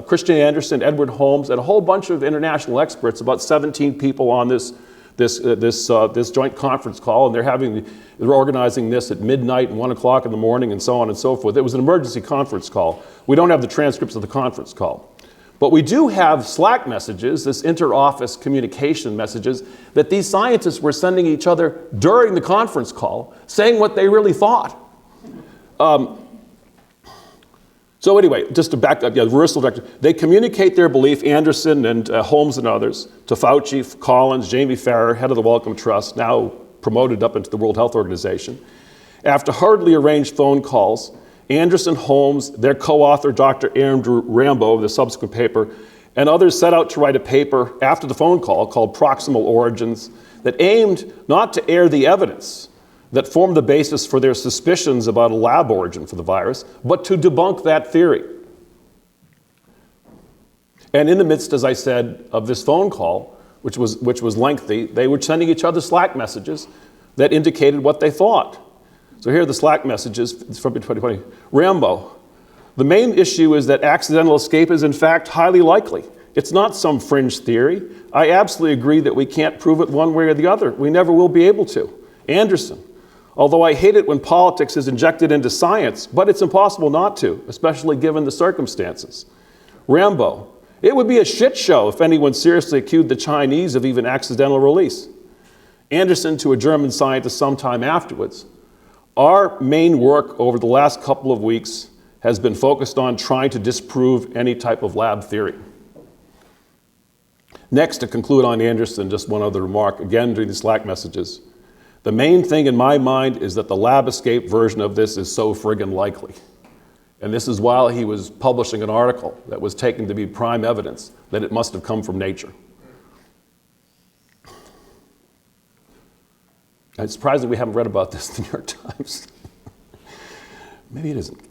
Christian Andersen, Edward Holmes, and a whole bunch of international experts, about 17 people on this joint conference call, and they're organizing this at midnight and 1 o'clock in the morning and so on and so forth. It was an emergency conference call. We don't have the transcripts of the conference call. But we do have Slack messages, this inter-office communication messages, that these scientists were sending each other during the conference call, saying what they really thought. So anyway, just to back up, the reversal direction, they communicate their belief, Andersen and Holmes and others, to Fauci, Collins, Jamie Farrer, head of the Wellcome Trust, now promoted up into the World Health Organization. After hurriedly arranged phone calls, Andersen, Holmes, their co-author, Dr. Andrew Rambo, the subsequent paper, and others set out to write a paper after the phone call called Proximal Origins that aimed not to air the evidence that formed the basis for their suspicions about a lab origin for the virus, but to debunk that theory. And in the midst, as I said, of this phone call, which was lengthy, they were sending each other Slack messages that indicated what they thought. So here are the Slack messages from 2020. Rambo, the main issue is that accidental escape is in fact highly likely. It's not some fringe theory. I absolutely agree that we can't prove it one way or the other. We never will be able to. Anderson, although I hate it when politics is injected into science, but it's impossible not to, especially given the circumstances. Rambo, it would be a shit show if anyone seriously accused the Chinese of even accidental release. Anderson to a German scientist sometime afterwards. Our main work over the last couple of weeks has been focused on trying to disprove any type of lab theory. Next, to conclude on Anderson, just one other remark, again during the Slack messages. The main thing in my mind is that the lab escape version of this is so friggin' likely. And this is while he was publishing an article that was taken to be prime evidence that it must have come from nature. It's surprising we haven't read about this in the New York Times. Maybe it isn't.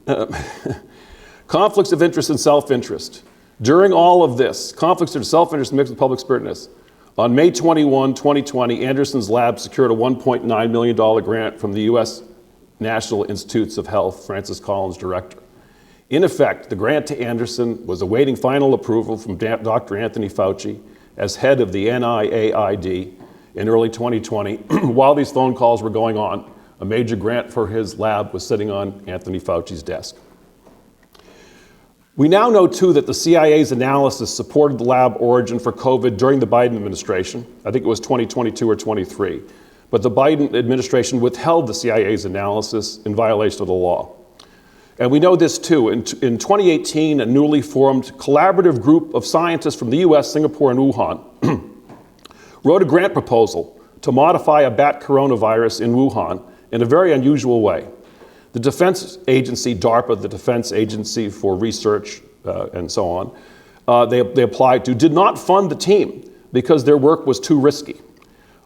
Conflicts of interest and self-interest. During all of this, conflicts of self-interest mixed with public spiritedness. On May 21, 2020, Anderson's lab secured a $1.9 million grant from the U.S. National Institutes of Health, Francis Collins director. In effect, the grant to Anderson was awaiting final approval from Dr. Anthony Fauci as head of the NIAID in early 2020. While these phone calls were going on, a major grant for his lab was sitting on Anthony Fauci's desk. We now know, too, that the CIA's analysis supported the lab origin for COVID during the Biden administration. I think it was 2022 or 23. But the Biden administration withheld the CIA's analysis in violation of the law. And we know this, too. In 2018, a newly formed collaborative group of scientists from the US, Singapore, and Wuhan wrote a grant proposal to modify a bat coronavirus in Wuhan in a very unusual way. The defense agency, DARPA, the Defense Agency for Research and so on, they applied to, did not fund the team because their work was too risky.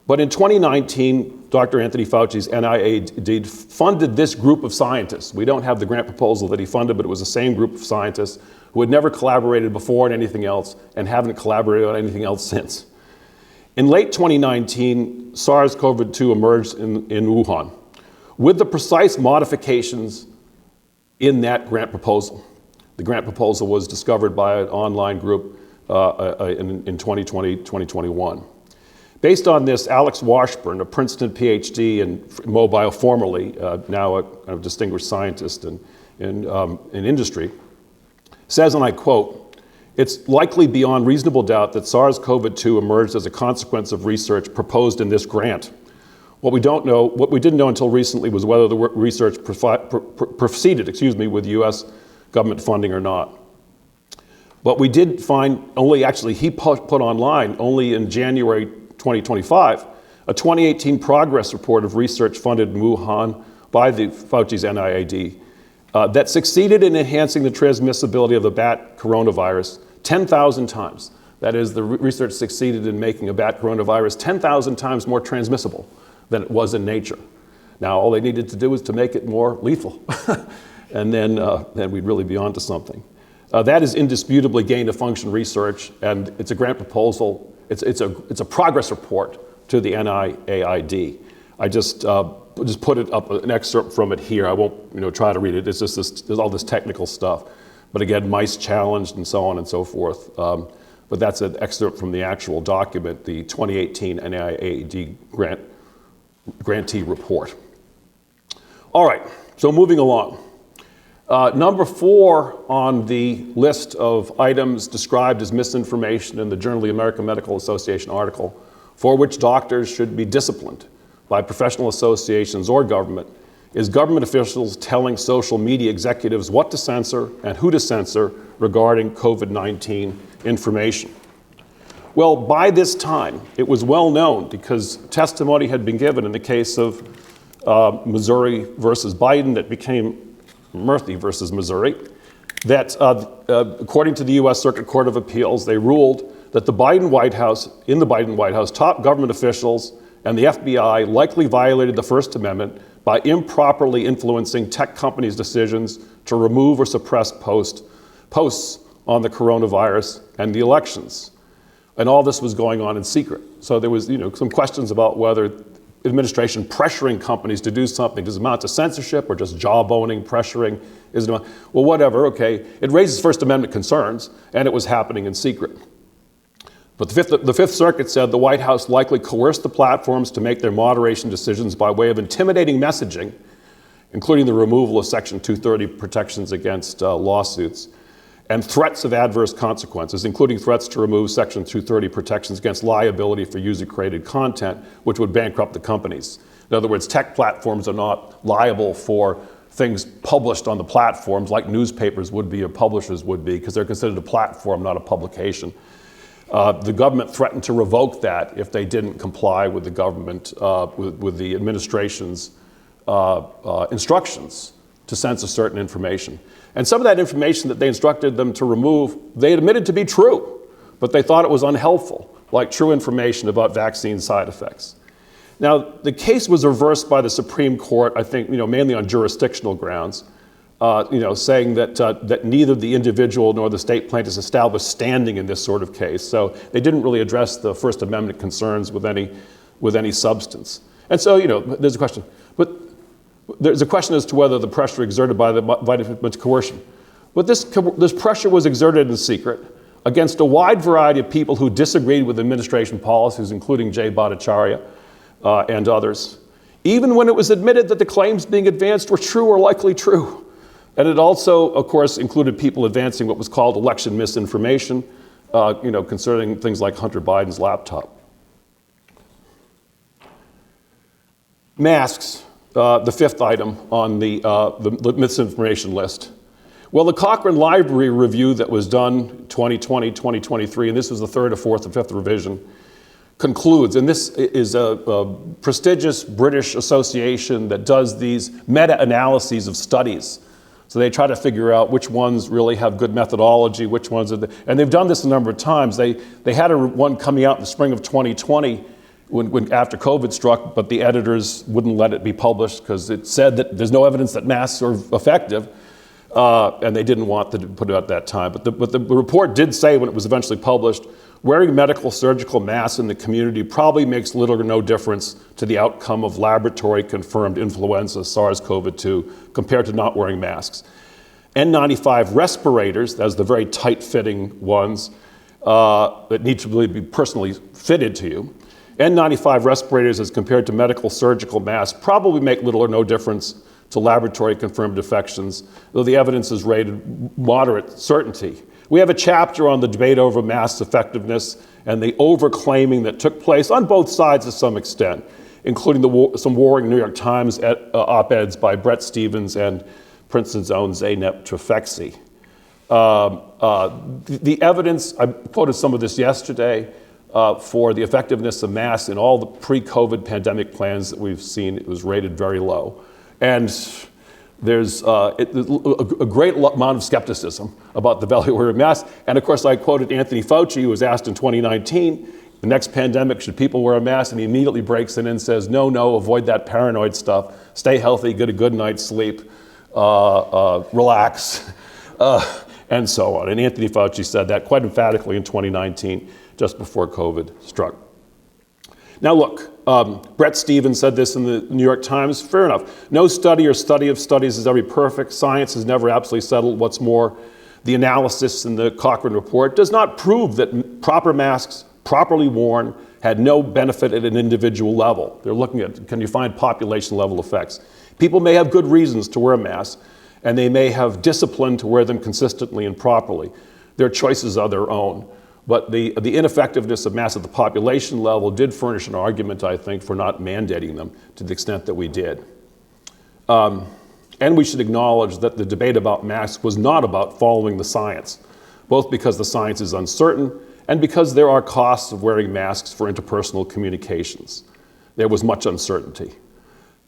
But in 2019, Dr. Anthony Fauci's NIAID funded this group of scientists. We don't have the grant proposal that he funded, but it was the same group of scientists who had never collaborated before on anything else and haven't collaborated on anything else since. In late 2019, SARS-CoV-2 emerged in Wuhan, with the precise modifications in that grant proposal. The grant proposal was discovered by an online group in 2020, 2021. Based on this, Alex Washburn, a Princeton PhD in mobile, formerly now a kind of distinguished scientist in industry, says, and I quote, "It's likely beyond reasonable doubt that SARS-CoV-2 emerged as a consequence of research proposed in this grant. What we didn't know until recently was whether the research proceeded, with U.S. government funding or not. But we did find he put online only in January 2025, a 2018 progress report of research funded in Wuhan by the Fauci's NIAID that succeeded in enhancing the transmissibility of the bat coronavirus 10,000 times. That is, the research succeeded in making a bat coronavirus 10,000 times more transmissible than it was in nature. Now, all they needed to do was to make it more lethal, and then we'd really be onto something. That is indisputably gain-of-function research, and it's a grant proposal. It's a progress report to the NIAID. I just put it up, an excerpt from it here. I won't try to read it. It's just there's all this technical stuff. But again, mice challenged and so on and so forth. But that's an excerpt from the actual document, the 2018 NIAID grantee report. All right, so moving along. Number 4 on the list of items described as misinformation in the Journal of the American Medical Association article, for which doctors should be disciplined by professional associations or government, is government officials telling social media executives what to censor and who to censor regarding COVID-19 information. Well, by this time, it was well known, because testimony had been given in the case of Missouri versus Biden that became Murphy versus Missouri, that according to the U.S. Circuit Court of Appeals, they ruled that in the Biden White House, top government officials and the FBI likely violated the First Amendment by improperly influencing tech companies' decisions to remove or suppress posts on the coronavirus and the elections. And all this was going on in secret. So there was, some questions about whether administration pressuring companies to do something does it amount to censorship or just jawboning, pressuring? Well, whatever, okay. It raises First Amendment concerns, and it was happening in secret. But the Fifth Circuit said the White House likely coerced the platforms to make their moderation decisions by way of intimidating messaging, including the removal of Section 230 protections against lawsuits, and threats of adverse consequences, including threats to remove Section 230 protections against liability for user-created content, which would bankrupt the companies. In other words, tech platforms are not liable for things published on the platforms like newspapers would be or publishers would be, because they're considered a platform, not a publication. The government threatened to revoke that if they didn't comply with the government, with the administration's instructions to censor certain information. And some of that information that they instructed them to remove, they admitted to be true, but they thought it was unhelpful, like true information about vaccine side effects. Now, the case was reversed by the Supreme Court, I think, mainly on jurisdictional grounds, saying that neither the individual nor the state plaintiffs established standing in this sort of case. So they didn't really address the First Amendment concerns with any substance. And so, there's a question. But there's a question as to whether the pressure exerted by coercion. But this pressure was exerted in secret against a wide variety of people who disagreed with administration policies, including Jay Bhattacharya and others, even when it was admitted that the claims being advanced were true or likely true. And it also, of course, included people advancing what was called election misinformation, concerning things like Hunter Biden's laptop. Masks. The fifth item on the misinformation list. Well, the Cochrane Library review that was done 2020, 2023, and this was the third or fourth or fifth revision, concludes, and this is a prestigious British association that does these meta-analyses of studies. So they try to figure out which ones really have good methodology, which ones are, and they've done this a number of times. They had one coming out in the spring of 2020, when after COVID struck, but the editors wouldn't let it be published because it said that there's no evidence that masks are effective, and they didn't want to put it out at that time. But the report did say when it was eventually published, wearing medical surgical masks in the community probably makes little or no difference to the outcome of laboratory-confirmed influenza, SARS-CoV-2, compared to not wearing masks. N95 respirators, that's the very tight-fitting ones that need to really be personally fitted to you, N95 respirators as compared to medical surgical masks probably make little or no difference to laboratory-confirmed infections, though the evidence is rated moderate certainty. We have a chapter on the debate over mask effectiveness and the over-claiming that took place on both sides to some extent, including some warring New York Times op-eds by Bret Stephens and Princeton's own Zeynep Trefexi. The evidence, I quoted some of this yesterday, for the effectiveness of masks in all the pre-COVID pandemic plans that we've seen, it was rated very low. And there's a great amount of skepticism about the value of wearing masks. And of course, I quoted Anthony Fauci, who was asked in 2019, the next pandemic, should people wear a mask? And he immediately breaks in and says, no, avoid that paranoid stuff. Stay healthy, get a good night's sleep, relax, and so on. And Anthony Fauci said that quite emphatically in 2019. Just before COVID struck. Now look, Bret Stephens said this in the New York Times, fair enough. No study or study of studies is ever perfect. Science has never absolutely settled. What's more, the analysis in the Cochrane report does not prove that proper masks, properly worn, had no benefit at an individual level. They're looking at, can you find population level effects? People may have good reasons to wear a mask, and they may have discipline to wear them consistently and properly. Their choices are their own. But the ineffectiveness of masks at the population level did furnish an argument, I think, for not mandating them to the extent that we did. And we should acknowledge that the debate about masks was not about following the science, both because the science is uncertain and because there are costs of wearing masks for interpersonal communications. There was much uncertainty.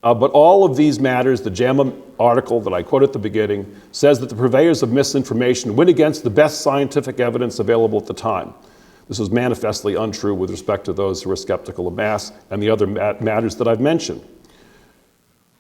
But all of these matters, the JAMA article that I quoted at the beginning, says that the purveyors of misinformation went against the best scientific evidence available at the time. This was manifestly untrue with respect to those who were skeptical of masks and the other matters that I've mentioned.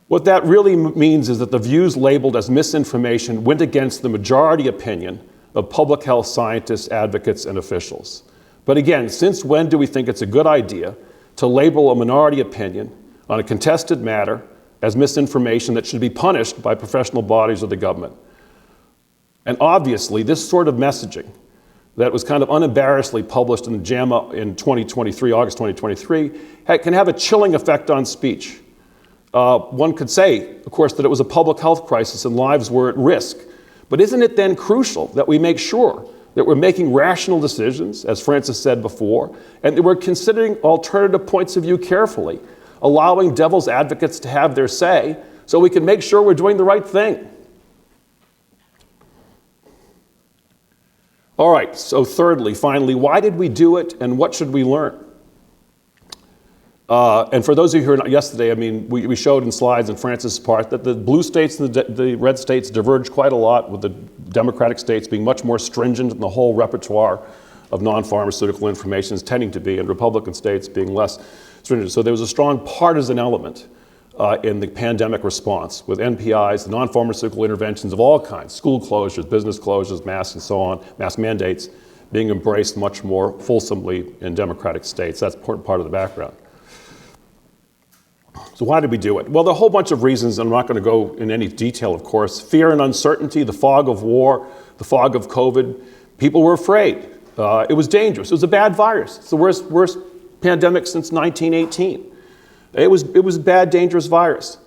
What that really means is that the views labeled as misinformation went against the majority opinion of public health scientists, advocates, and officials. But again, since when do we think it's a good idea to label a minority opinion on a contested matter as misinformation that should be punished by professional bodies or the government? And obviously, this sort of messaging that was kind of unembarrassedly published in JAMA in 2023, August 2023, can have a chilling effect on speech. One could say, of course, that it was a public health crisis and lives were at risk. But isn't it then crucial that we make sure that we're making rational decisions, as Francis said before, and that we're considering alternative points of view carefully, allowing devil's advocates to have their say so we can make sure we're doing the right thing? All right, so thirdly, finally, why did we do it and what should we learn? And for those of you who were not yesterday, I mean, we showed in slides in Francis' part that the blue states and the red states diverged quite a lot, with the Democratic states being much more stringent in the whole repertoire of non-pharmaceutical information is tending to be, and Republican states being less stringent. So there was a strong partisan element in the pandemic response, with NPIs, the non-pharmaceutical interventions of all kinds, school closures, business closures, masks and so on, mask mandates, being embraced much more fulsomely in Democratic states. That's part of the background. So why did we do it? Well, there are a whole bunch of reasons. I'm not going to go in any detail, of course. Fear and uncertainty, the fog of war, the fog of COVID. People were afraid. It was dangerous. It was a bad virus. It's the worst pandemic since 1918. It was a bad, dangerous virus.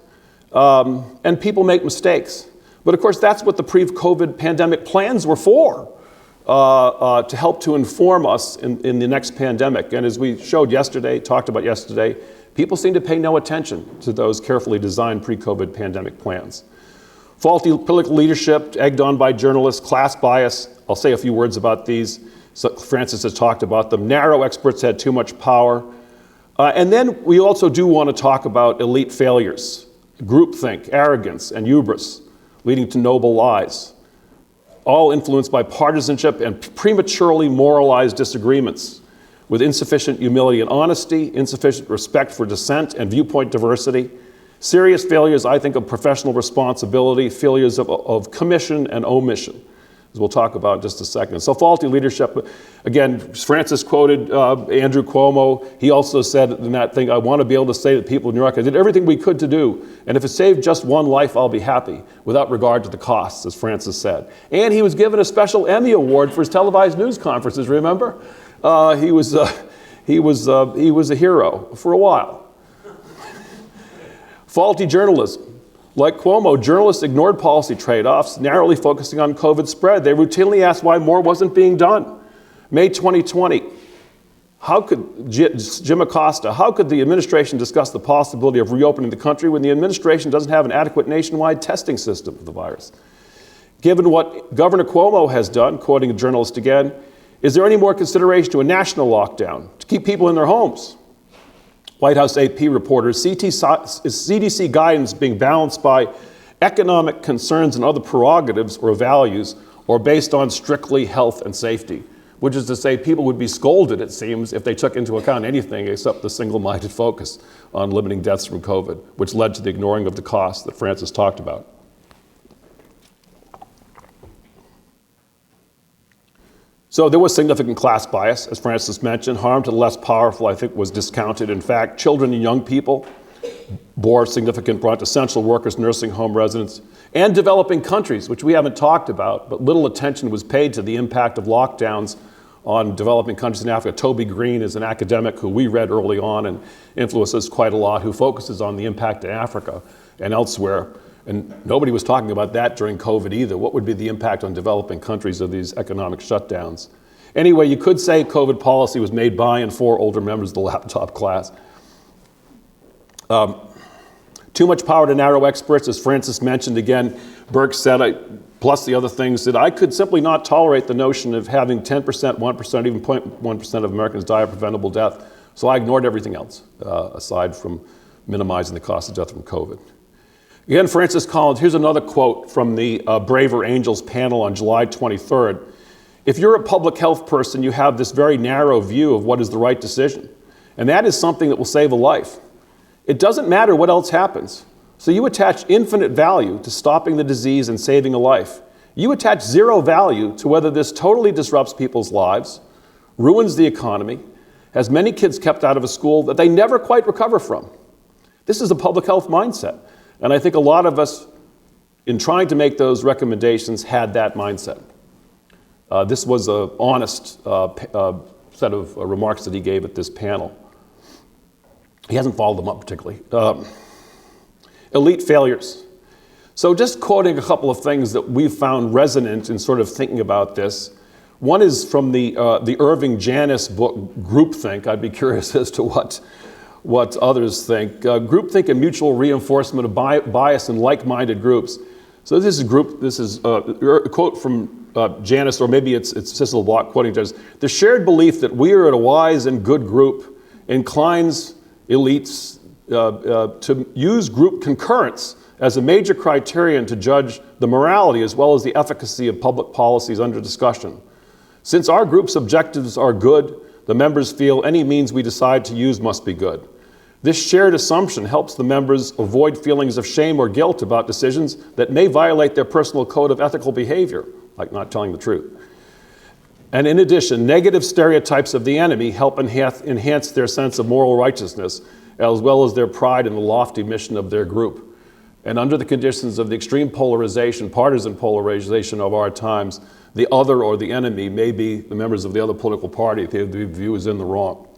And people make mistakes. But of course, that's what the pre-COVID pandemic plans were for, to help to inform us in the next pandemic. And as we showed yesterday, talked about yesterday, people seem to pay no attention to those carefully designed pre-COVID pandemic plans. Faulty political leadership, egged on by journalists, class bias. I'll say a few words about these. So Francis has talked about them. Narrow experts had too much power. And then we also do want to talk about elite failures, groupthink, arrogance, and hubris, leading to noble lies, all influenced by partisanship and prematurely moralized disagreements, with insufficient humility and honesty, insufficient respect for dissent and viewpoint diversity, serious failures, I think, of professional responsibility, failures of commission and omission, as we'll talk about in just a second. So faulty leadership, again, Francis quoted Andrew Cuomo. He also said in that thing, I want to be able to say to the people of New York, I did everything we could to do, and if it saved just one life, I'll be happy, without regard to the costs, as Francis said. And he was given a special Emmy Award for his televised news conferences, remember? He was a hero for a while. Faulty journalism. Like Cuomo, journalists ignored policy trade-offs, narrowly focusing on COVID spread. They routinely asked why more wasn't being done. May 2020, how could Jim Acosta, how could the administration discuss the possibility of reopening the country when the administration doesn't have an adequate nationwide testing system for the virus? Given what Governor Cuomo has done, quoting a journalist again, is there any more consideration to a national lockdown to keep people in their homes? White House AP reporters, CDC guidance being balanced by economic concerns and other prerogatives or values, or based on strictly health and safety, which is to say people would be scolded, it seems, if they took into account anything except the single-minded focus on limiting deaths from COVID, which led to the ignoring of the costs that Francis talked about. So there was significant class bias, as Francis mentioned. Harm to the less powerful, I think, was discounted. In fact, children and young people bore significant brunt, essential workers, nursing home residents, and developing countries, which we haven't talked about, but little attention was paid to the impact of lockdowns on developing countries in Africa. Toby Green is an academic who we read early on and influences quite a lot, who focuses on the impact in Africa and elsewhere. And nobody was talking about that during COVID either. What would be the impact on developing countries of these economic shutdowns? Anyway, you could say COVID policy was made by and for older members of the laptop class. Too much power to narrow experts, as Francis mentioned again. Burke said, plus the other things, that I could simply not tolerate the notion of having 10%, 1%, even 0.1% of Americans die of preventable death. So I ignored everything else, aside from minimizing the cost of death from COVID. Again, Francis Collins, here's another quote from the Braver Angels panel on July 23rd. If you're a public health person, you have this very narrow view of what is the right decision. And that is something that will save a life. It doesn't matter what else happens. So you attach infinite value to stopping the disease and saving a life. You attach zero value to whether this totally disrupts people's lives, ruins the economy, has many kids kept out of a school that they never quite recover from. This is a public health mindset. And I think a lot of us, in trying to make those recommendations, had that mindset. This was an honest set of remarks that he gave at this panel. He hasn't followed them up particularly. Elite failures. So just quoting a couple of things that we've found resonant in sort of thinking about this. One is from the Irving Janis book, Groupthink. I'd be curious as to what others think. Groupthink and mutual reinforcement of bias in like-minded groups. So this is a quote from Janis, or maybe it's Cecil Block quoting Janis. The shared belief that we are a wise and good group inclines elites to use group concurrence as a major criterion to judge the morality as well as the efficacy of public policies under discussion. Since our group's objectives are good, the members feel any means we decide to use must be good. This shared assumption helps the members avoid feelings of shame or guilt about decisions that may violate their personal code of ethical behavior, like not telling the truth. And in addition, negative stereotypes of the enemy help enhance their sense of moral righteousness, as well as their pride in the lofty mission of their group. And under the conditions of the extreme polarization, partisan polarization of our times, the other or the enemy may be the members of the other political party if the view is in the wrong.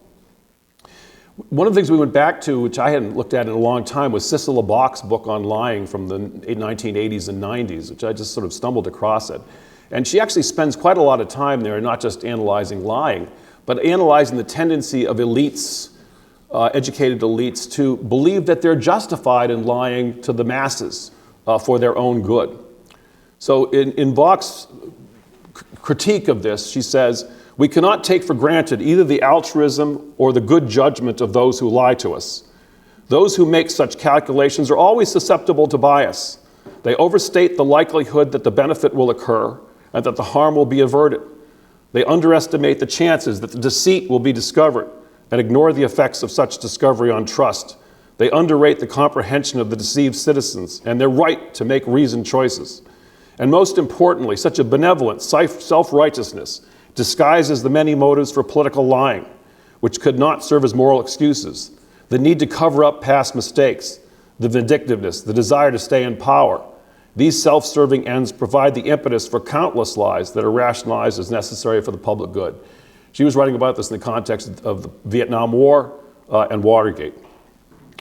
One of the things we went back to, which I hadn't looked at in a long time, was Cecil Block's book on lying from the 1980s and 90s, which I just sort of stumbled across it. And she actually spends quite a lot of time there, not just analyzing lying, but analyzing the tendency of elites, educated elites, to believe that they're justified in lying to the masses for their own good. So in Block's critique of this, she says, we cannot take for granted either the altruism or the good judgment of those who lie to us. Those who make such calculations are always susceptible to bias. They overstate the likelihood that the benefit will occur and that the harm will be averted. They underestimate the chances that the deceit will be discovered and ignore the effects of such discovery on trust. They underrate the comprehension of the deceived citizens and their right to make reasoned choices. And most importantly, such a benevolent self-righteousness disguises the many motives for political lying, which could not serve as moral excuses. The need to cover up past mistakes, the vindictiveness, the desire to stay in power. These self-serving ends provide the impetus for countless lies that are rationalized as necessary for the public good. She was writing about this in the context of the Vietnam War and Watergate,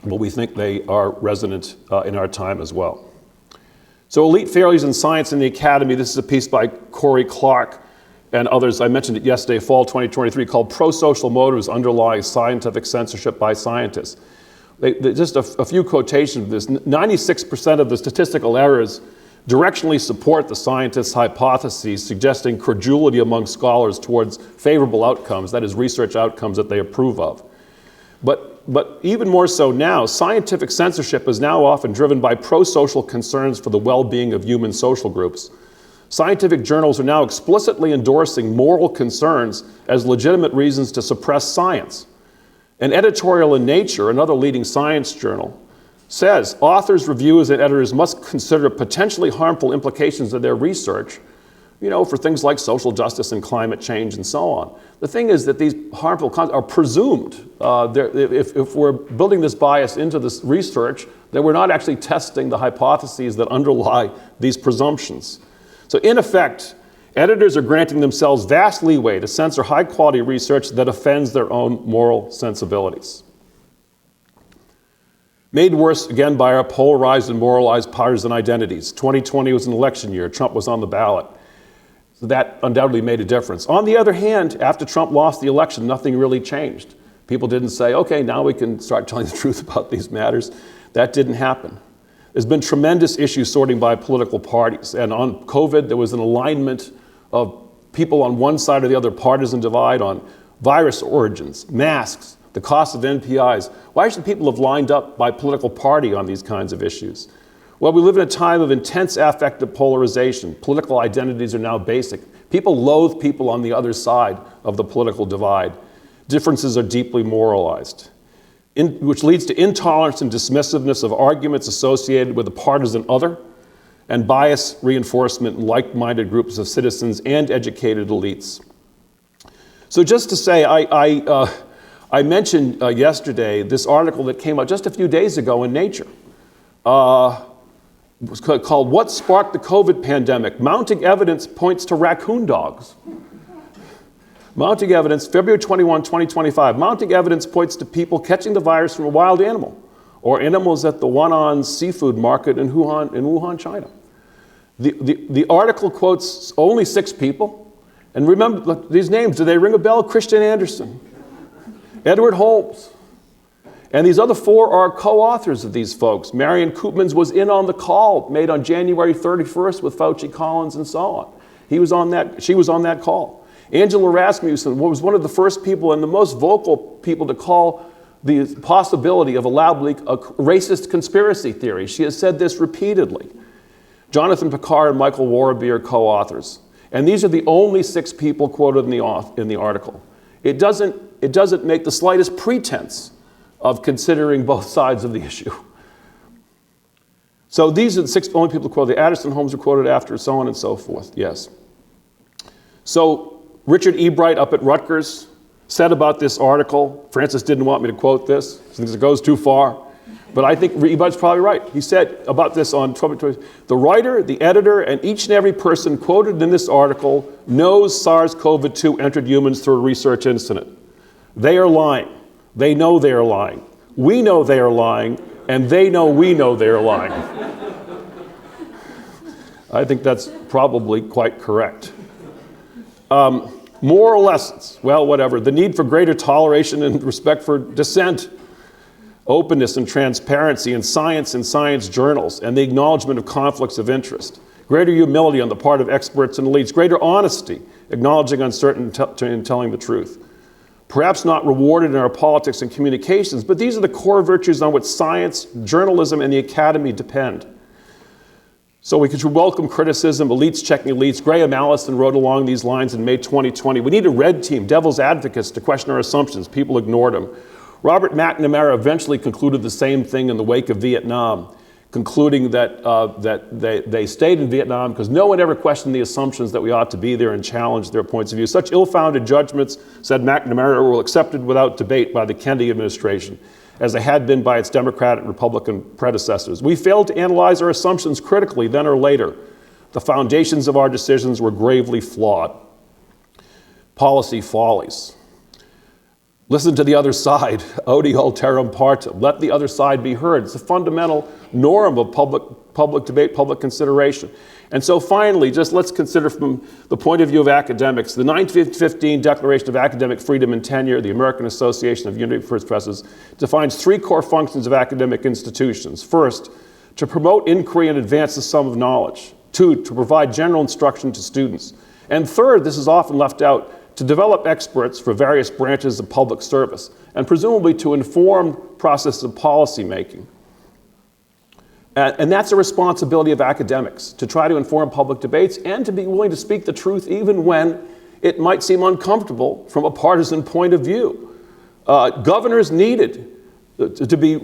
but we think they are resonant in our time as well. So elite failures in science and the academy, this is a piece by Corey Clark and others. I mentioned it yesterday, fall 2023, called Pro-Social Motives Underlying Scientific Censorship by Scientists. Just a few quotations of this. 96% of the statistical errors directionally support the scientists' hypotheses, suggesting credulity among scholars towards favorable outcomes, that is, research outcomes that they approve of. But even more so now, scientific censorship is now often driven by pro-social concerns for the well-being of human social groups. Scientific journals are now explicitly endorsing moral concerns as legitimate reasons to suppress science. An editorial in Nature, another leading science journal, says authors, reviewers, and editors must consider potentially harmful implications of their research, for things like social justice and climate change and so on. The thing is that these harmful concepts are presumed. If we're building this bias into this research, then we're not actually testing the hypotheses that underlie these presumptions. So in effect, editors are granting themselves vast leeway to censor high-quality research that offends their own moral sensibilities. Made worse, again, by our polarized and moralized partisan identities. 2020 was an election year. Trump was on the ballot. So that undoubtedly made a difference. On the other hand, after Trump lost the election, nothing really changed. People didn't say, okay, now we can start telling the truth about these matters. That didn't happen. There's been tremendous issue sorting by political parties. And on COVID, there was an alignment of people on one side or the other partisan divide on virus origins, masks, the cost of NPIs. Why should people have lined up by political party on these kinds of issues? Well, we live in a time of intense affective polarization. Political identities are now basic. People loathe people on the other side of the political divide. Differences are deeply moralized, which leads to intolerance and dismissiveness of arguments associated with the partisan other, and bias reinforcement in like-minded groups of citizens and educated elites. So just to say, I mentioned yesterday this article that came out just a few days ago in Nature. called What Sparked the COVID Pandemic? Mounting Evidence Points to Raccoon Dogs. Mounting evidence, February 21, 2025. Mounting evidence points to people catching the virus from a wild animal or animals at the Huanan seafood market in Wuhan, China. The article quotes only 6 people. And remember, look, these names, do they ring a bell? Christian Anderson, Edward Holmes. And these other 4 are co-authors of these folks. Marion Koopmans was in on the call made on January 31st with Fauci, Collins, and so on. She was on that call. Angela Rasmussen was one of the first people and the most vocal people to call the possibility of a racist conspiracy theory. She has said this repeatedly. Jonathan Picard and Michael Warby are co-authors. And these are the only 6 people quoted in the article. It doesn't make the slightest pretense of considering both sides of the issue. So these are the 6 only people quoted. The Addison Holmes were quoted after, so on and so forth, yes. So Richard Ebright up at Rutgers said about this article, Francis didn't want me to quote this, since it goes too far, but I think Ebright's probably right. He said about this on Twitter, the writer, the editor, and each and every person quoted in this article knows SARS-CoV-2 entered humans through a research incident. They are lying. They know they are lying. We know they are lying, and they know we know they are lying. I think that's probably quite correct. Moral lessons, well, whatever. The need for greater toleration and respect for dissent, openness and transparency in science and science journals, and the acknowledgement of conflicts of interest. Greater humility on the part of experts and elites. Greater honesty, acknowledging uncertainty and telling the truth. Perhaps not rewarded in our politics and communications, but these are the core virtues on which science, journalism, and the academy depend. So we could welcome criticism, elites checking elites. Graham Allison wrote along these lines in May 2020. We need a red team, devil's advocates to question our assumptions. People ignored them. Robert McNamara eventually concluded the same thing in the wake of Vietnam, concluding that they stayed in Vietnam because no one ever questioned the assumptions that we ought to be there and challenged their points of view. Such ill-founded judgments, said McNamara, were accepted without debate by the Kennedy administration, as they had been by its Democrat and Republican predecessors. We failed to analyze our assumptions critically then or later. The foundations of our decisions were gravely flawed. Policy follies. Listen to the other side. Odi alterum partem. Let the other side be heard. It's a fundamental norm of public debate, public consideration. And so finally, just let's consider from the point of view of academics, the 1915 Declaration of Academic Freedom and Tenure, the American Association of University Presses, defines 3 core functions of academic institutions. First, to promote inquiry and advance the sum of knowledge. 2, to provide general instruction to students. And third, this is often left out, to develop experts for various branches of public service, and presumably to inform processes of policy making. And that's a responsibility of academics, to try to inform public debates and to be willing to speak the truth even when it might seem uncomfortable from a partisan point of view. Governors needed to be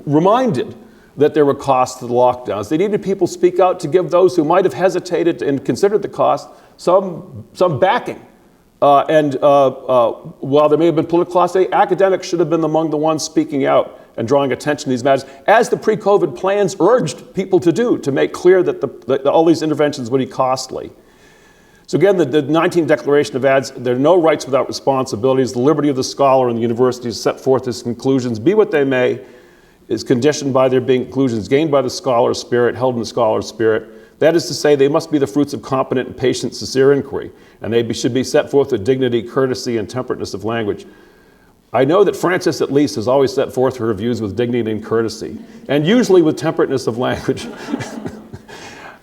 reminded that there were costs to the lockdowns. They needed people to speak out to give those who might have hesitated and considered the cost some backing. While there may have been political hostility, academics should have been among the ones speaking out and drawing attention to these matters, as the pre-COVID plans urged people to do, to make clear that all these interventions would be costly. So again, the 19th Declaration of adds, there are no rights without responsibilities. The liberty of the scholar and the university is set forth as conclusions, be what they may, is conditioned by their being conclusions gained by the scholar's spirit, held in the scholar's spirit. That is to say, they must be the fruits of competent and patient, sincere inquiry, and they should be set forth with dignity, courtesy, and temperateness of language. I know that Frances, at least, has always set forth her views with dignity and courtesy, and usually with temperateness of language.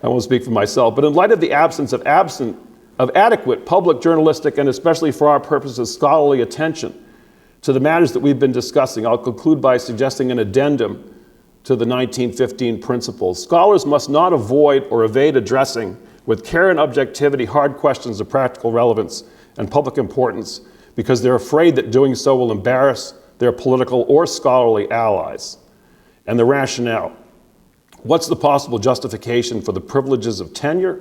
I won't speak for myself, but in light of the absence of adequate public journalistic and especially for our purposes scholarly attention to the matters that we've been discussing, I'll conclude by suggesting an addendum to the 1915 principles. Scholars must not avoid or evade addressing with care and objectivity hard questions of practical relevance and public importance because they're afraid that doing so will embarrass their political or scholarly allies. And the rationale. What's the possible justification for the privileges of tenure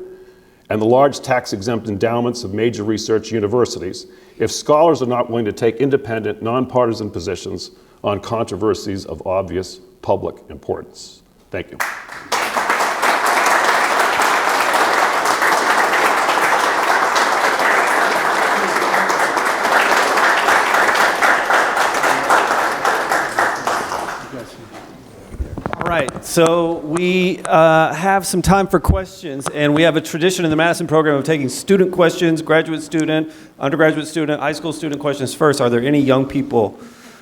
and the large tax-exempt endowments of major research universities if scholars are not willing to take independent, nonpartisan positions on controversies of obvious public importance? Thank you. All right, so we have some time for questions, and we have a tradition in the Madison program of taking student questions, graduate student, undergraduate student, high school student questions first. Are there any young people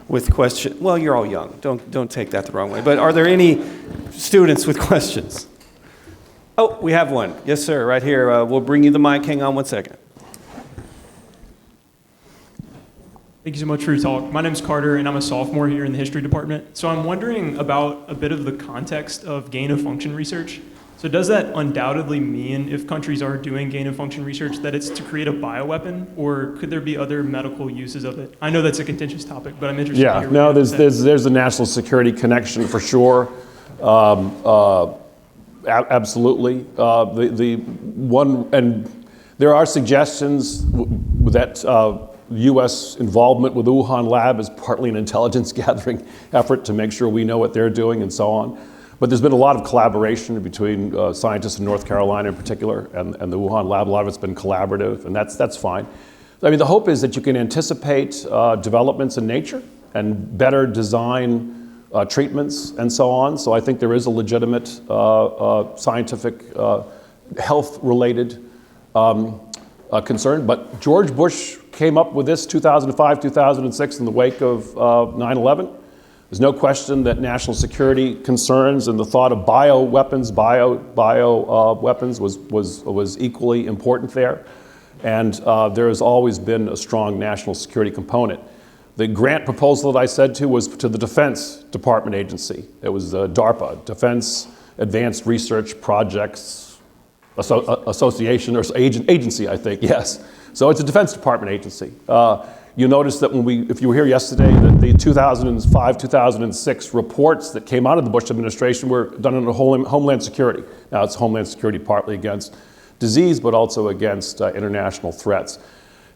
with questions? Well, you're all young. Don't take that the wrong way. But are there any students with questions? Oh, we have one. Yes, sir, right here. We'll bring you the mic. Hang on one second. Thank you so much for your talk. My name's Carter, and I'm a sophomore here in the history department. So I'm wondering about a bit of the context of gain-of-function research. So does that undoubtedly mean, if countries are doing gain-of-function research, that it's to create a bioweapon, or could there be other medical uses of it? I know that's a contentious topic, but I'm interested to hear No, what you have to say. there's a national security connection for sure. Absolutely. The one, and there are suggestions that U.S. involvement with the Wuhan lab is partly an intelligence gathering effort to make sure we know what they're doing and so on. But there's been a lot of collaboration between scientists in North Carolina in particular and the Wuhan lab. A lot of it's been collaborative, and that's fine. I mean, the hope is that you can anticipate developments in nature and better design treatments and so on. So I think there is a legitimate scientific health-related concern. But George Bush came up with this 2005, 2006 in the wake of 9/11. There's no question that national security concerns and the thought of bioweapons was equally important there. And there has always been a strong national security component. The grant proposal that I said to was to the Defense Department agency. It was DARPA, Defense Advanced Research Projects Association or agency, I think, yes. So it's a Defense Department agency. You notice that if you were here yesterday, that the 2005, 2006 reports that came out of the Bush administration were done under Homeland Security. Now it's Homeland Security partly against disease, but also against international threats.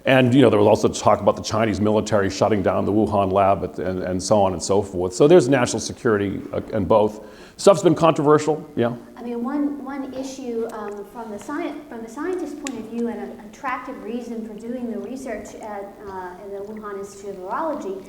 And there was also talk about the Chinese military shutting down the Wuhan lab and so on and so forth. So there's national security in both. Stuff's been controversial, yeah. I mean, one issue from the scientist's point of view, and an attractive reason for doing the research in the Wuhan Institute of Virology,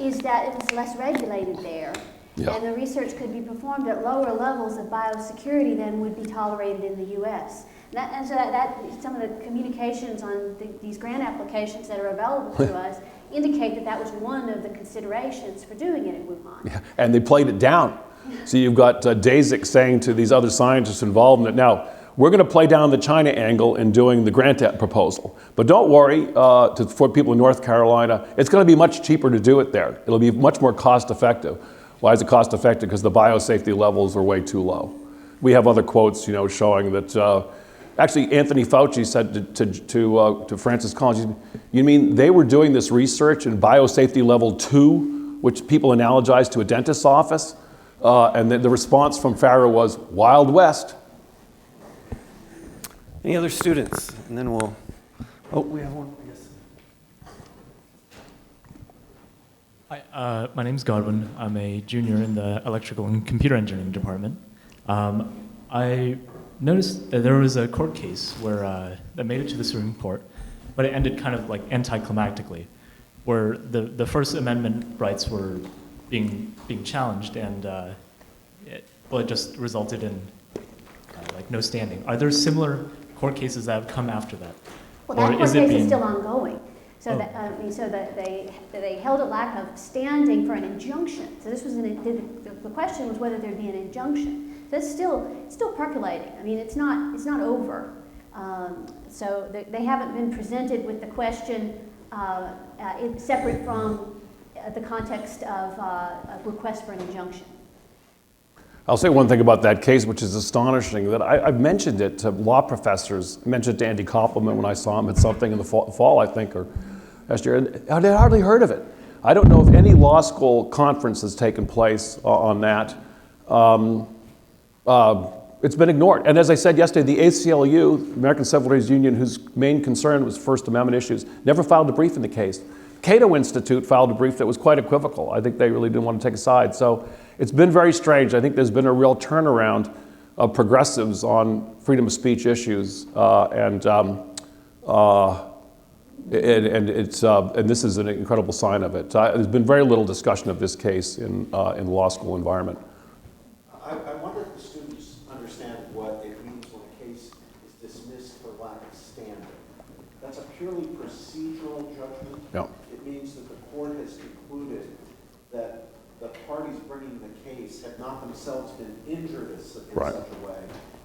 is that it is less regulated there. Yeah. And the research could be performed at lower levels of biosecurity than would be tolerated in the U.S. And so that some of the communications on these grant applications that are available to us indicate that was one of the considerations for doing it in Wuhan. Yeah. And they played it down. So you've got Daszak saying to these other scientists involved in it, now, we're going to play down the China angle in doing the grant proposal. But don't worry, for people in North Carolina, it's going to be much cheaper to do it there. It'll be much more cost effective. Why is it cost effective? Because the biosafety levels are way too low. We have other quotes, showing that, actually Anthony Fauci said to Francis Collins, you mean they were doing this research in biosafety level 2, which people analogize to a dentist's office? And the response from Farrow was, Wild West. Any other students? And then we'll, we have one, yes. Hi, my name's Godwin. I'm a junior in the electrical and computer engineering department. I noticed that there was a court case where that made it to the Supreme Court, but it ended kind of like anticlimactically, where the First Amendment rights were being challenged, and it just resulted in no standing. Are there similar court cases that have come after that? Well, that court case is still ongoing. So that they held a lack of standing for an injunction. So this was the question was whether there'd be an injunction. So it's still percolating. I mean, it's not over. So they haven't been presented with the question separate from the context of a request for an injunction. I'll say one thing about that case, which is astonishing, that I've mentioned it to law professors. I mentioned it to Andy Koppelman when I saw him at something in the fall, I think, or last year, and I'd hardly heard of it. I don't know if any law school conference has taken place on that. It's been ignored. And as I said yesterday, the ACLU, American Civil Liberties Union, whose main concern was First Amendment issues, never filed a brief in the case. Cato Institute filed a brief that was quite equivocal. I think they really didn't want to take a side. So it's been very strange. I think there's been a real turnaround of progressives on freedom of speech issues, and this is an incredible sign of it. There's been very little discussion of this case in the law school environment. I wonder if the students understand what it means when a case is dismissed for lack of standing. That's a purely procedural judgment. Yeah. It means that the court has concluded that the parties bringing the case have not themselves been injured in such a way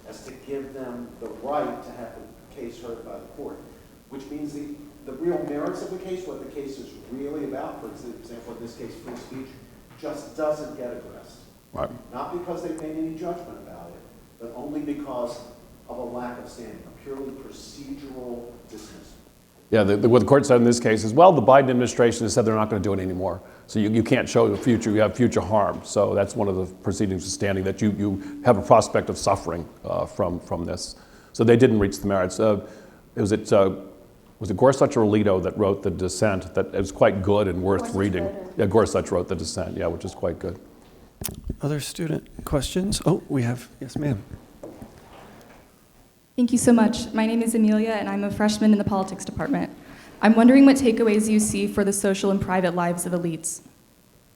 as to give them the right to have the case heard by the court, which means the real merits of the case, what the case is really about, for example, in this case, free speech, just doesn't get addressed. Right. Not because they've made any judgment about it, but only because of a lack of standing, a purely procedural dismissal. Yeah, what the court said in this case is, well, the Biden administration has said they're not going to do it anymore. So you can't show the future, you have future harm. So that's one of the proceedings of standing, that you have a prospect of suffering from this. So they didn't reach the merits. Was it Gorsuch or Alito that wrote the dissent that is quite good and worth reading? Yeah, Gorsuch wrote the dissent, yeah, which is quite good. Other student questions? Oh, we have, yes, ma'am. Thank you so much. My name is Amelia, and I'm a freshman in the politics department. I'm wondering what takeaways you see for the social and private lives of elites.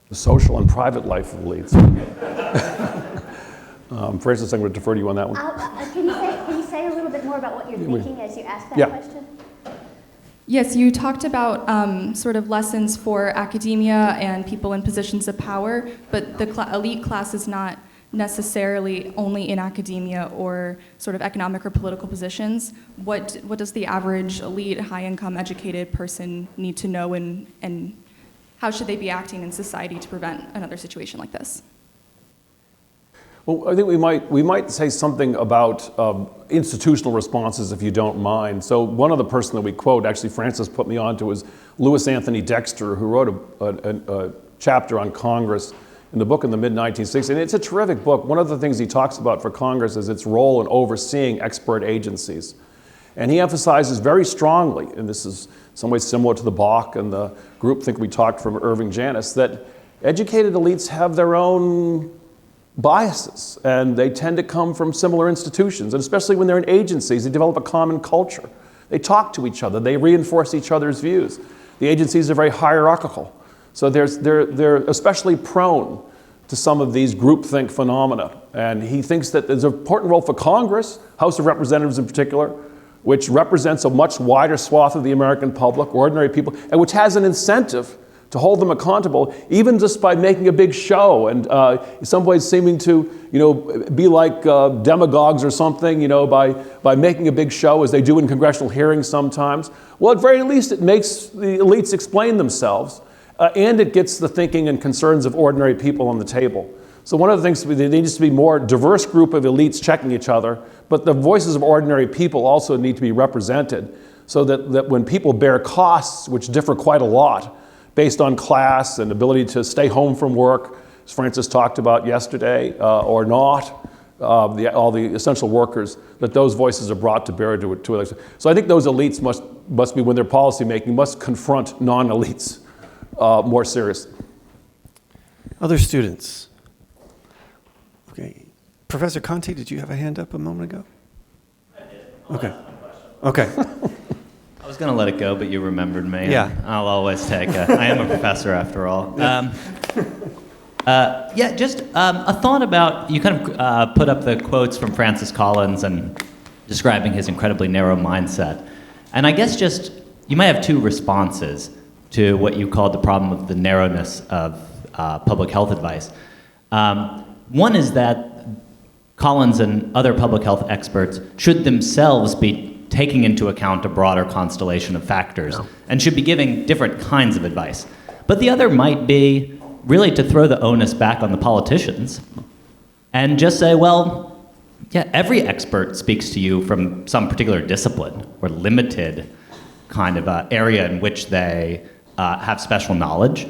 The social and private life of elites. Francis, I'm going to defer to you on that one. Can you say a little bit more about what you're thinking as you ask that question? Yes, you talked about sort of lessons for academia and people in positions of power, but the elite class is not necessarily only in academia or sort of economic or political positions. What does the average elite, high-income, educated person need to know, and how should they be acting in society to prevent another situation like this? Well, I think we might say something about institutional responses, if you don't mind. So one of the person that we quote, actually Francis put me on to, is Louis Anthony Dexter, who wrote a chapter on Congress in the book in the mid-1960s. And it's a terrific book. One of the things he talks about for Congress is its role in overseeing expert agencies. And he emphasizes very strongly, and this is in some ways similar to the Bach and the groupthink we talked from Irving Janis, that educated elites have their own biases, and they tend to come from similar institutions, and especially when they're in agencies, they develop a common culture. They talk to each other, they reinforce each other's views. The agencies are very hierarchical, so they're especially prone to some of these groupthink phenomena. And he thinks that there's an important role for Congress, House of Representatives in particular, which represents a much wider swath of the American public, ordinary people, and which has an incentive to hold them accountable, even just by making a big show and in some ways seeming to, be like demagogues or something, by making a big show, as they do in congressional hearings sometimes. Well, at very least, it makes the elites explain themselves, and it gets the thinking and concerns of ordinary people on the table. So one of the things, there needs to be more diverse group of elites checking each other, but the voices of ordinary people also need to be represented, so that when people bear costs, which differ quite a lot, based on class and ability to stay home from work, as Francis talked about yesterday, or not, all the essential workers, that those voices are brought to bear to election. So I think those elites must be, when they're policy making, must confront non-elites more seriously. Other students? Okay. Professor Conte, did you have a hand up a moment ago? I did. Okay. I was going to let it go, but you remembered me. Yeah. I'll always take it. I am a professor after all. Just a thought about, you kind of put up the quotes from Francis Collins and describing his incredibly narrow mindset. And I guess just, you might have two responses to what you called the problem of the narrowness of public health advice. One is that Collins and other public health experts should themselves be taking into account a broader constellation of factors and should be giving different kinds of advice. But the other might be really to throw the onus back on the politicians and just say, well, yeah, every expert speaks to you from some particular discipline or limited kind of area in which they have special knowledge.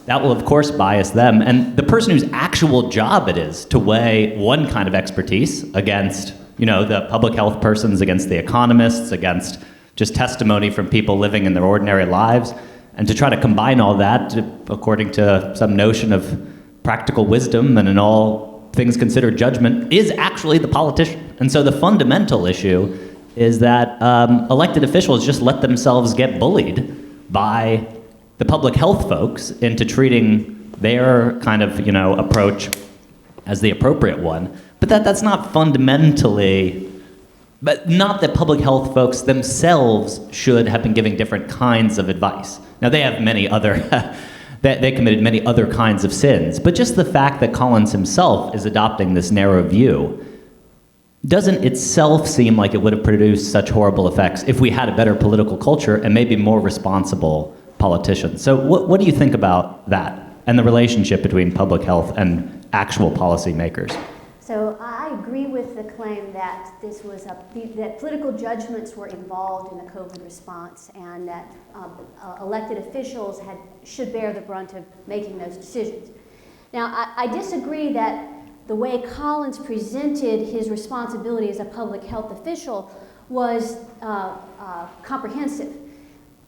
That will, of course, bias them. And the person whose actual job it is to weigh one kind of expertise against the public health persons, against the economists, against just testimony from people living in their ordinary lives, And to try to combine all that, according to some notion of practical wisdom and in all things considered judgment, is actually the politician. And so the fundamental issue is that elected officials just let themselves get bullied by the public health folks into treating their kind of, approach as the appropriate one. But that's not fundamentally, but not that public health folks themselves should have been giving different kinds of advice. Now, they have many other, they committed many other kinds of sins, but just the fact that Collins himself is adopting this narrow view doesn't itself seem like it would have produced such horrible effects if we had a better political culture and maybe more responsible politicians. So what do you think about that and the relationship between public health and actual policy makers? So I agree with the claim that that political judgments were involved in the COVID response, and that elected officials should bear the brunt of making those decisions. Now, I disagree that the way Collins presented his responsibility as a public health official was comprehensive.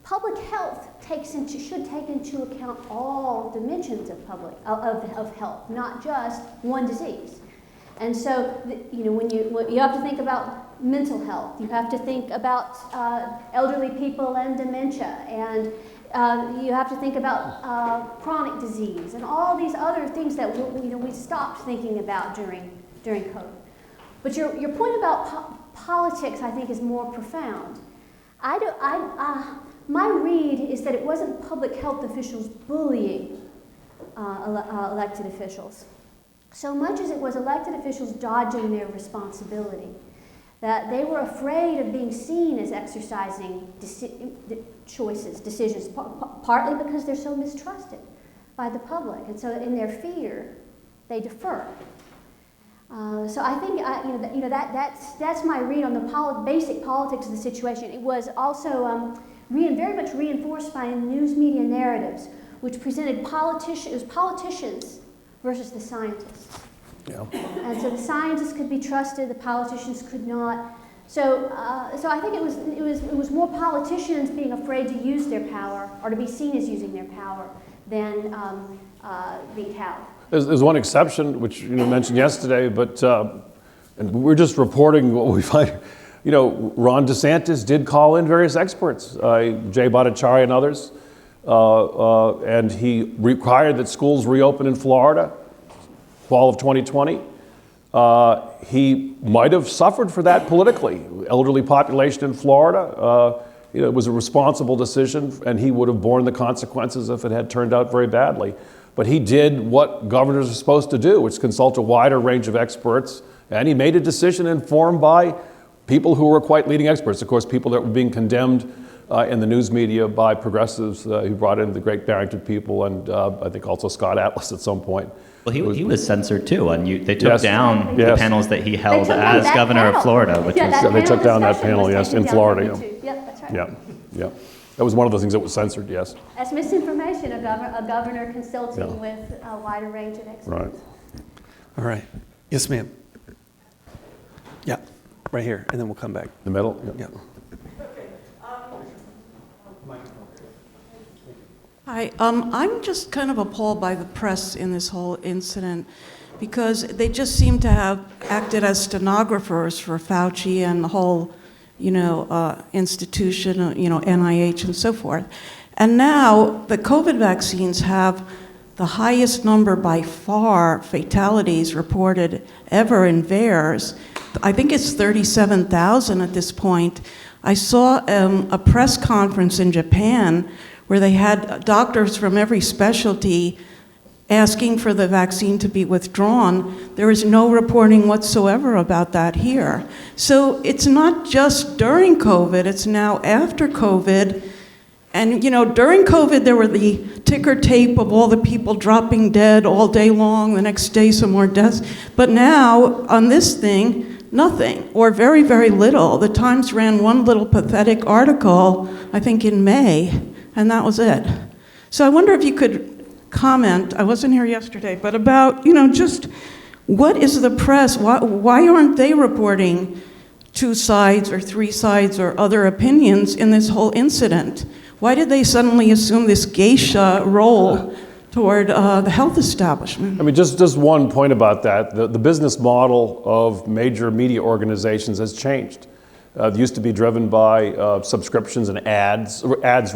Public health should take into account all dimensions of health, not just one disease. And so, when you have to think about mental health, you have to think about elderly people and dementia, and you have to think about chronic disease and all these other things that we stopped thinking about during COVID. But your point about politics, I think, is more profound. My read is that it wasn't public health officials bullying elected officials, so much as it was elected officials dodging their responsibility, that they were afraid of being seen as exercising decisions, partly because they're so mistrusted by the public, and so in their fear, they defer. So I think that's my read on the basic politics of the situation. It was also very much reinforced by news media narratives, which presented politicians versus the scientists. Yeah. And so the scientists could be trusted, the politicians could not. So I think it was more politicians being afraid to use their power or to be seen as using their power than being cowed. There's one exception, which you mentioned yesterday, but and we're just reporting what we find. Ron DeSantis did call in various experts, Jay Bhattacharya and others, and he required that schools reopen in Florida, fall of 2020. He might have suffered for that politically. Elderly population in Florida, it was a responsible decision, and he would have borne the consequences if it had turned out very badly. But he did what governors are supposed to do, which is consult a wider range of experts, and he made a decision informed by people who were quite leading experts. Of course, people that were being condemned in the news media by progressives who brought in the great Barrington people, and I think also Scott Atlas at some point. Well, he was censored too, and they took Yes. down Yes. the panels that he held They took as down governor that of Florida, panel. which Yeah, was that They took panel down that discussion panel, was yes, taken in down Florida, from yeah. YouTube. Yep, that's right. Yeah. That was one of the things that was censored, yes. That's misinformation, a governor consulting with a wider range of experts. Right. All right. Yes, ma'am. Yeah, right here, and then we'll come back. The middle? Yeah. Hi, I'm just kind of appalled by the press in this whole incident because they just seem to have acted as stenographers for Fauci and the whole, institution, NIH and so forth. And now the COVID vaccines have the highest number by far fatalities reported ever in VAERS. I think it's 37,000 at this point. I saw a press conference in Japan where they had doctors from every specialty asking for the vaccine to be withdrawn. There is no reporting whatsoever about that here. So it's not just during COVID, it's now after COVID. And during COVID, there were the ticker tape of all the people dropping dead all day long, the next day some more deaths. But now, on this thing, nothing, or very, very little. The Times ran one little pathetic article, I think in May, and that was it. So I wonder if you could comment, I wasn't here yesterday, but about, just what is the press, why aren't they reporting two sides or three sides or other opinions in this whole incident? Why did they suddenly assume this geisha role toward the health establishment? I mean, just one point about that. The business model of major media organizations has changed. It used to be driven by subscriptions and ads. Ad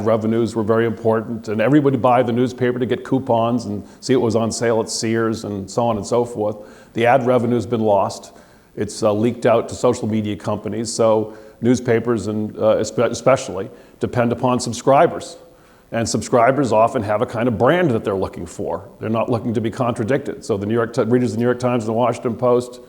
revenues were very important, and everybody buy the newspaper to get coupons and see it was on sale at Sears and so on and so forth. The ad revenue's been lost. It's leaked out to social media companies, so newspapers, and especially, depend upon subscribers. And subscribers often have a kind of brand that they're looking for. They're not looking to be contradicted. So the readers of the New York Times and the Washington Post,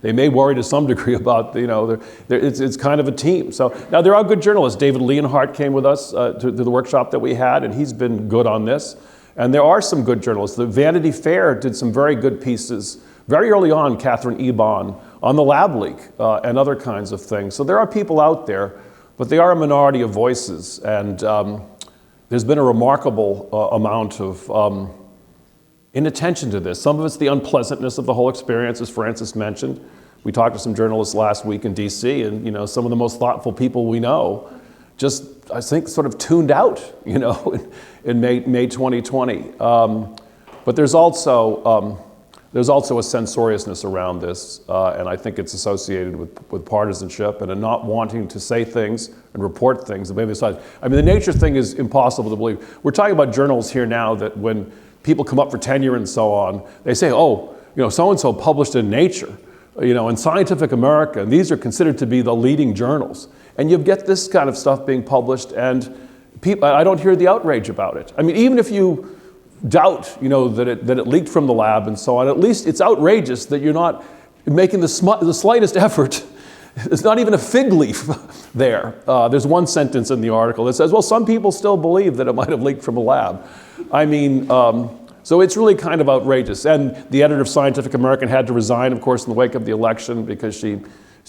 they may worry to some degree about, it's kind of a team. So now there are good journalists. David Leonhardt came with us to the workshop that we had, and he's been good on this. And there are some good journalists. The Vanity Fair did some very good pieces very early on, Catherine Ebon, on the lab leak and other kinds of things. So there are people out there, but they are a minority of voices. And there's been a remarkable amount of inattention to this. Some of it's the unpleasantness of the whole experience, as Francis mentioned. We talked to some journalists last week in DC, and some of the most thoughtful people we know just, I think, sort of tuned out, in May 2020. But there's also a censoriousness around this, and I think it's associated with partisanship and a not wanting to say things and report things. And maybe besides, I mean, the nature thing is impossible to believe. We're talking about journals here now that when people come up for tenure and so on, they say, so-and-so published in Nature, in Scientific American, and these are considered to be the leading journals. And you get this kind of stuff being published, and I don't hear the outrage about it. I mean, even if you doubt, that it leaked from the lab and so on, at least it's outrageous that you're not making the slightest effort. There's not even a fig leaf there. There's one sentence in the article that says, well, some people still believe that it might have leaked from a lab. I mean, so it's really kind of outrageous. And the editor of Scientific American had to resign, of course, in the wake of the election because she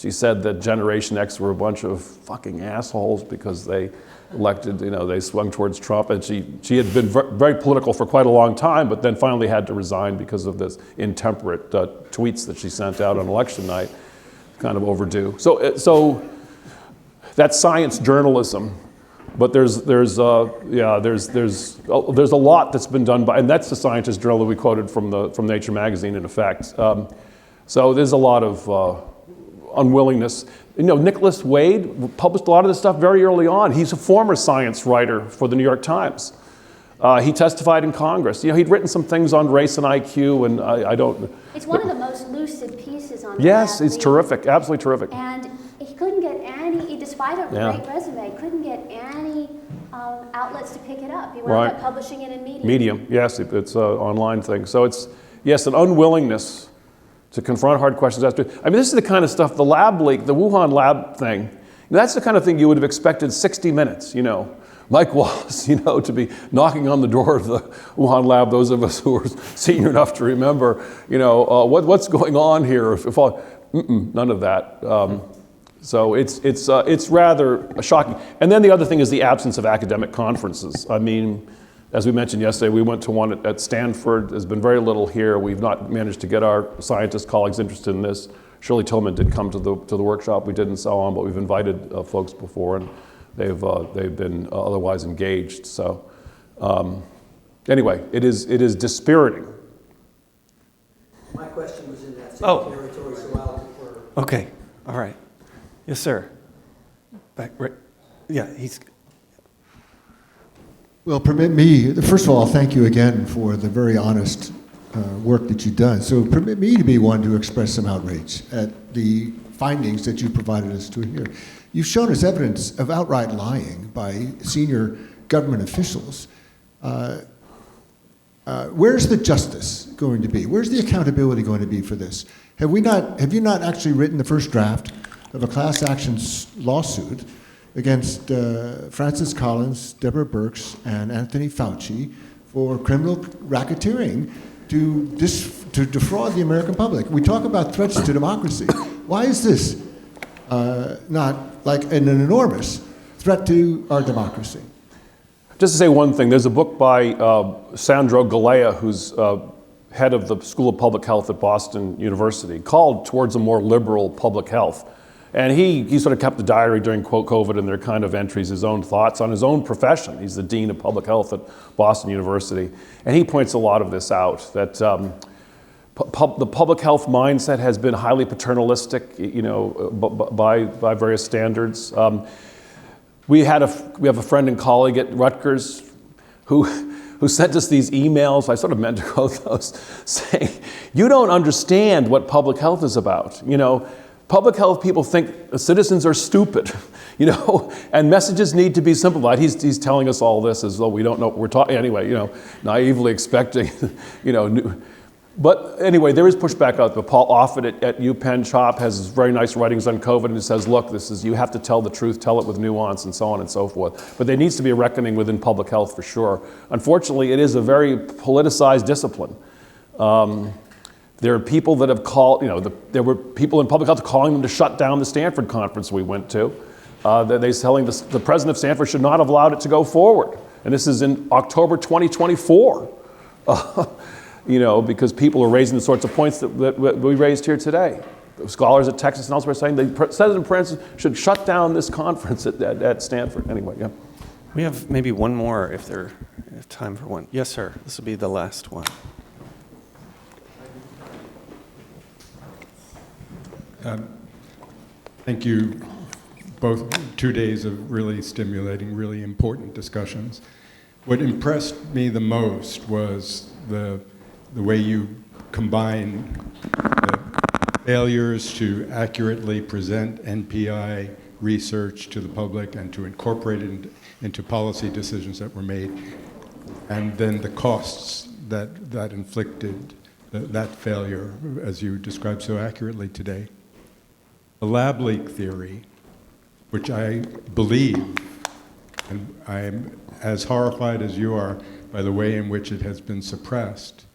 said that Generation X were a bunch of fucking assholes because they elected, they swung towards Trump. And she had been very political for quite a long time, but then finally had to resign because of this intemperate tweets that she sent out on election night. Kind of overdue. So that's science journalism. But there's a lot that's been done by, and that's the Scientist Journal that we quoted from Nature magazine, in effect. So there's a lot of unwillingness. Nicholas Wade published a lot of this stuff very early on. He's a former science writer for the New York Times. He testified in Congress. He'd written some things on race and IQ, and I don't. It's one of the most lucid pieces on. Yes, it's terrific, absolutely terrific. And he couldn't get any, despite a great resume, couldn't get any outlets to pick it up. He wound up publishing it in Medium. Medium, yes, it's an online thing. So it's, yes, an unwillingness to confront hard questions. I mean, this is the kind of stuff, the lab leak, the Wuhan lab thing, that's the kind of thing you would have expected 60 Minutes, Mike Wallace, to be knocking on the door of the Wuhan lab, those of us who are senior enough to remember, what's going on here? None of that. So it's rather shocking. And then the other thing is the absence of academic conferences. I mean, as we mentioned yesterday, we went to one at Stanford. There's been very little here. We've not managed to get our scientist colleagues interested in this. Shirley Tillman did come to the workshop we did and so on, but we've invited folks before, and they've been otherwise engaged. So anyway, it is dispiriting. My question was in that same territory, so I'll defer. Okay, all right. Yes, sir. Back, right. Yeah, he's. Well, permit me, first of all, thank you again for the very honest work that you've done. So permit me to be one to express some outrage at the findings that you provided us to here. You've shown us evidence of outright lying by senior government officials. Where's the justice going to be? Where's the accountability going to be for this? Have you not actually written the first draft of a class action lawsuit against Francis Collins, Deborah Birx, and Anthony Fauci for criminal racketeering to defraud the American public? We talk about threats to democracy. Why is this not like an enormous threat to our democracy? Just to say one thing, there's a book by Sandro Galea, who's head of the School of Public Health at Boston University, called Towards a More Liberal Public Health. And he sort of kept a diary during quote COVID and their kind of entries, his own thoughts on his own profession. He's the dean of public health at Boston University. And he points a lot of this out, that the public health mindset has been highly paternalistic, by various standards. We have a friend and colleague at Rutgers who sent us these emails. I sort of meant to quote those, saying, "You don't understand what public health is about. Public health people think citizens are stupid, and messages need to be simplified." He's telling us all this as though we don't know what we're talking. Anyway, naively expecting, But anyway, there is pushback out there. Paul Offit at UPenn CHOP has very nice writings on COVID, and he says, look, you have to tell the truth, tell it with nuance, and so on and so forth. But there needs to be a reckoning within public health for sure. Unfortunately, it is a very politicized discipline. There are people that have called, there were people in public health calling them to shut down the Stanford conference we went to. They're telling the president of Stanford should not have allowed it to go forward. And this is in October 2024. Because people are raising the sorts of points that we raised here today. The scholars at Texas and elsewhere are saying that President Princeton should shut down this conference at Stanford. Anyway, yeah. We have maybe one more if there's time for one. Yes, sir. This will be the last one. Thank you. Both 2 days of really stimulating, really important discussions. What impressed me the most was the way you combine the failures to accurately present NPI research to the public and to incorporate it into policy decisions that were made, and then the costs that inflicted that failure, as you described so accurately today. The lab leak theory, which I believe, and I'm as horrified as you are by the way in which it has been suppressed,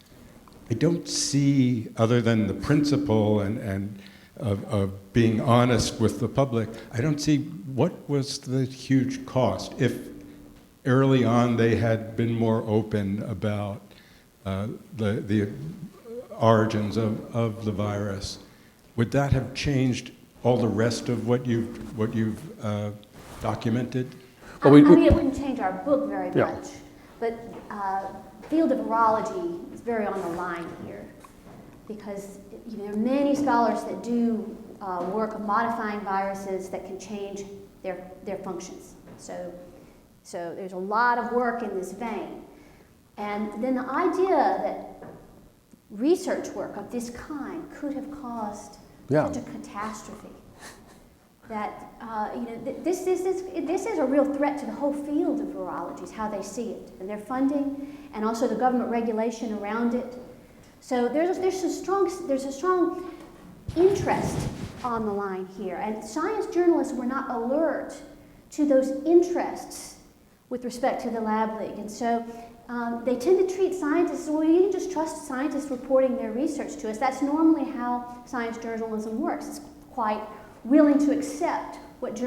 I don't see, other than the principle and of being honest with the public, I don't see what was the huge cost. If early on they had been more open about the origins of the virus, would that have changed all the rest of what you've documented? I mean, it wouldn't change our book very Yeah. much, but field of virology is very on the line here, because there are many scholars that do work on modifying viruses that can change their functions. So there's a lot of work in this vein. And then the idea that research work of this kind could have caused such a catastrophe, that this is a real threat to the whole field of virology, is how they see it, and their funding, and also the government regulation around it. So there's a strong interest on the line here, and science journalists were not alert to those interests with respect to the lab leak, and so they tend to treat scientists, well, you can just trust scientists reporting their research to us. That's normally how science journalism works. It's quite willing to accept what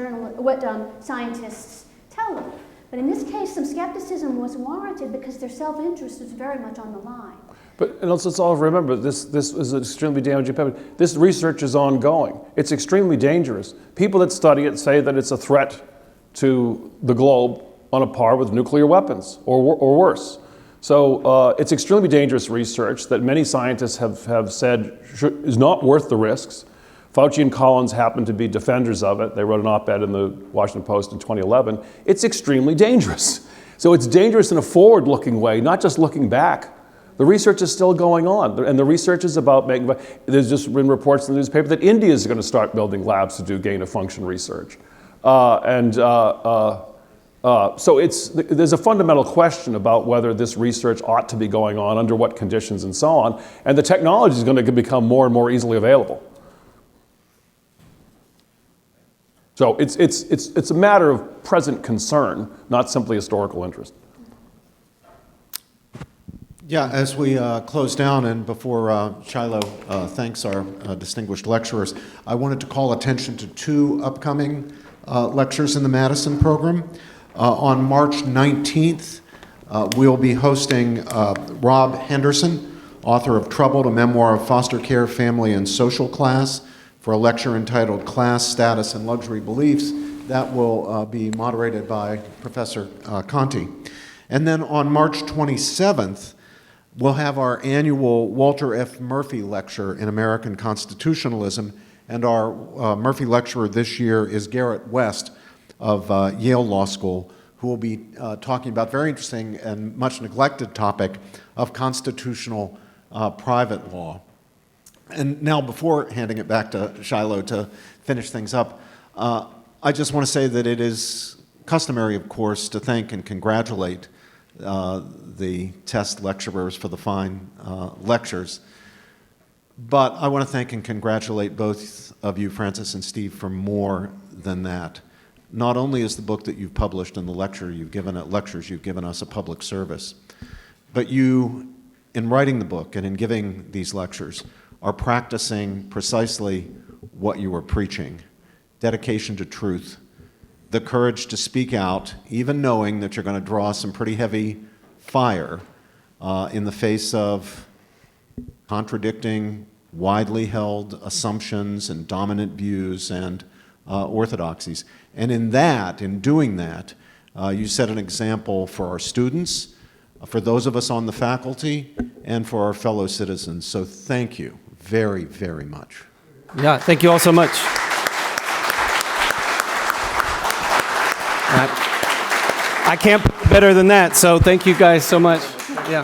scientists tell them. But in this case, some skepticism was warranted because their self-interest is very much on the line. But and let's all remember, this is extremely damaging. This research is ongoing. It's extremely dangerous. People that study it say that it's a threat to the globe on a par with nuclear weapons or worse. So it's extremely dangerous research that many scientists have said is not worth the risks. Fauci and Collins happen to be defenders of it. They wrote an op-ed in the Washington Post in 2011. It's extremely dangerous. So it's dangerous in a forward-looking way, not just looking back. The research is still going on, and the research is about making. There's just been reports in the newspaper that India is going to start building labs to do gain-of-function research, so there's a fundamental question about whether this research ought to be going on, under what conditions, and so on. And the technology is going to become more and more easily available. So it's a matter of present concern, not simply historical interest. Yeah, as we close down and before Shiloh thanks our distinguished lecturers, I wanted to call attention to two upcoming lectures in the Madison program. On March 19th, we'll be hosting Rob Henderson, author of Troubled, a memoir of foster care, family, and social class, for a lecture entitled Class, Status, and Luxury Beliefs. That will be moderated by Professor Conti. And then on March 27th, we'll have our annual Walter F. Murphy Lecture in American Constitutionalism, and our Murphy lecturer this year is Garrett West of Yale Law School, who will be talking about very interesting and much neglected topic of constitutional private law. And now, before handing it back to Shiloh to finish things up, I just want to say that it is customary, of course, to thank and congratulate the test lecturers for the fine lectures. But I want to thank and congratulate both of you, Francis and Steve, for more than that. Not only is the book that you've published and the lectures you've given us a public service, but you, in writing the book and in giving these lectures, are practicing precisely what you were preaching: dedication to truth, the courage to speak out, even knowing that you're going to draw some pretty heavy fire in the face of contradicting widely held assumptions and dominant views and orthodoxies. And in doing that, you set an example for our students, for those of us on the faculty, and for our fellow citizens. So thank you very, very much. Yeah, thank you all so much. I can't put it better than that, so thank you guys so much. Yeah.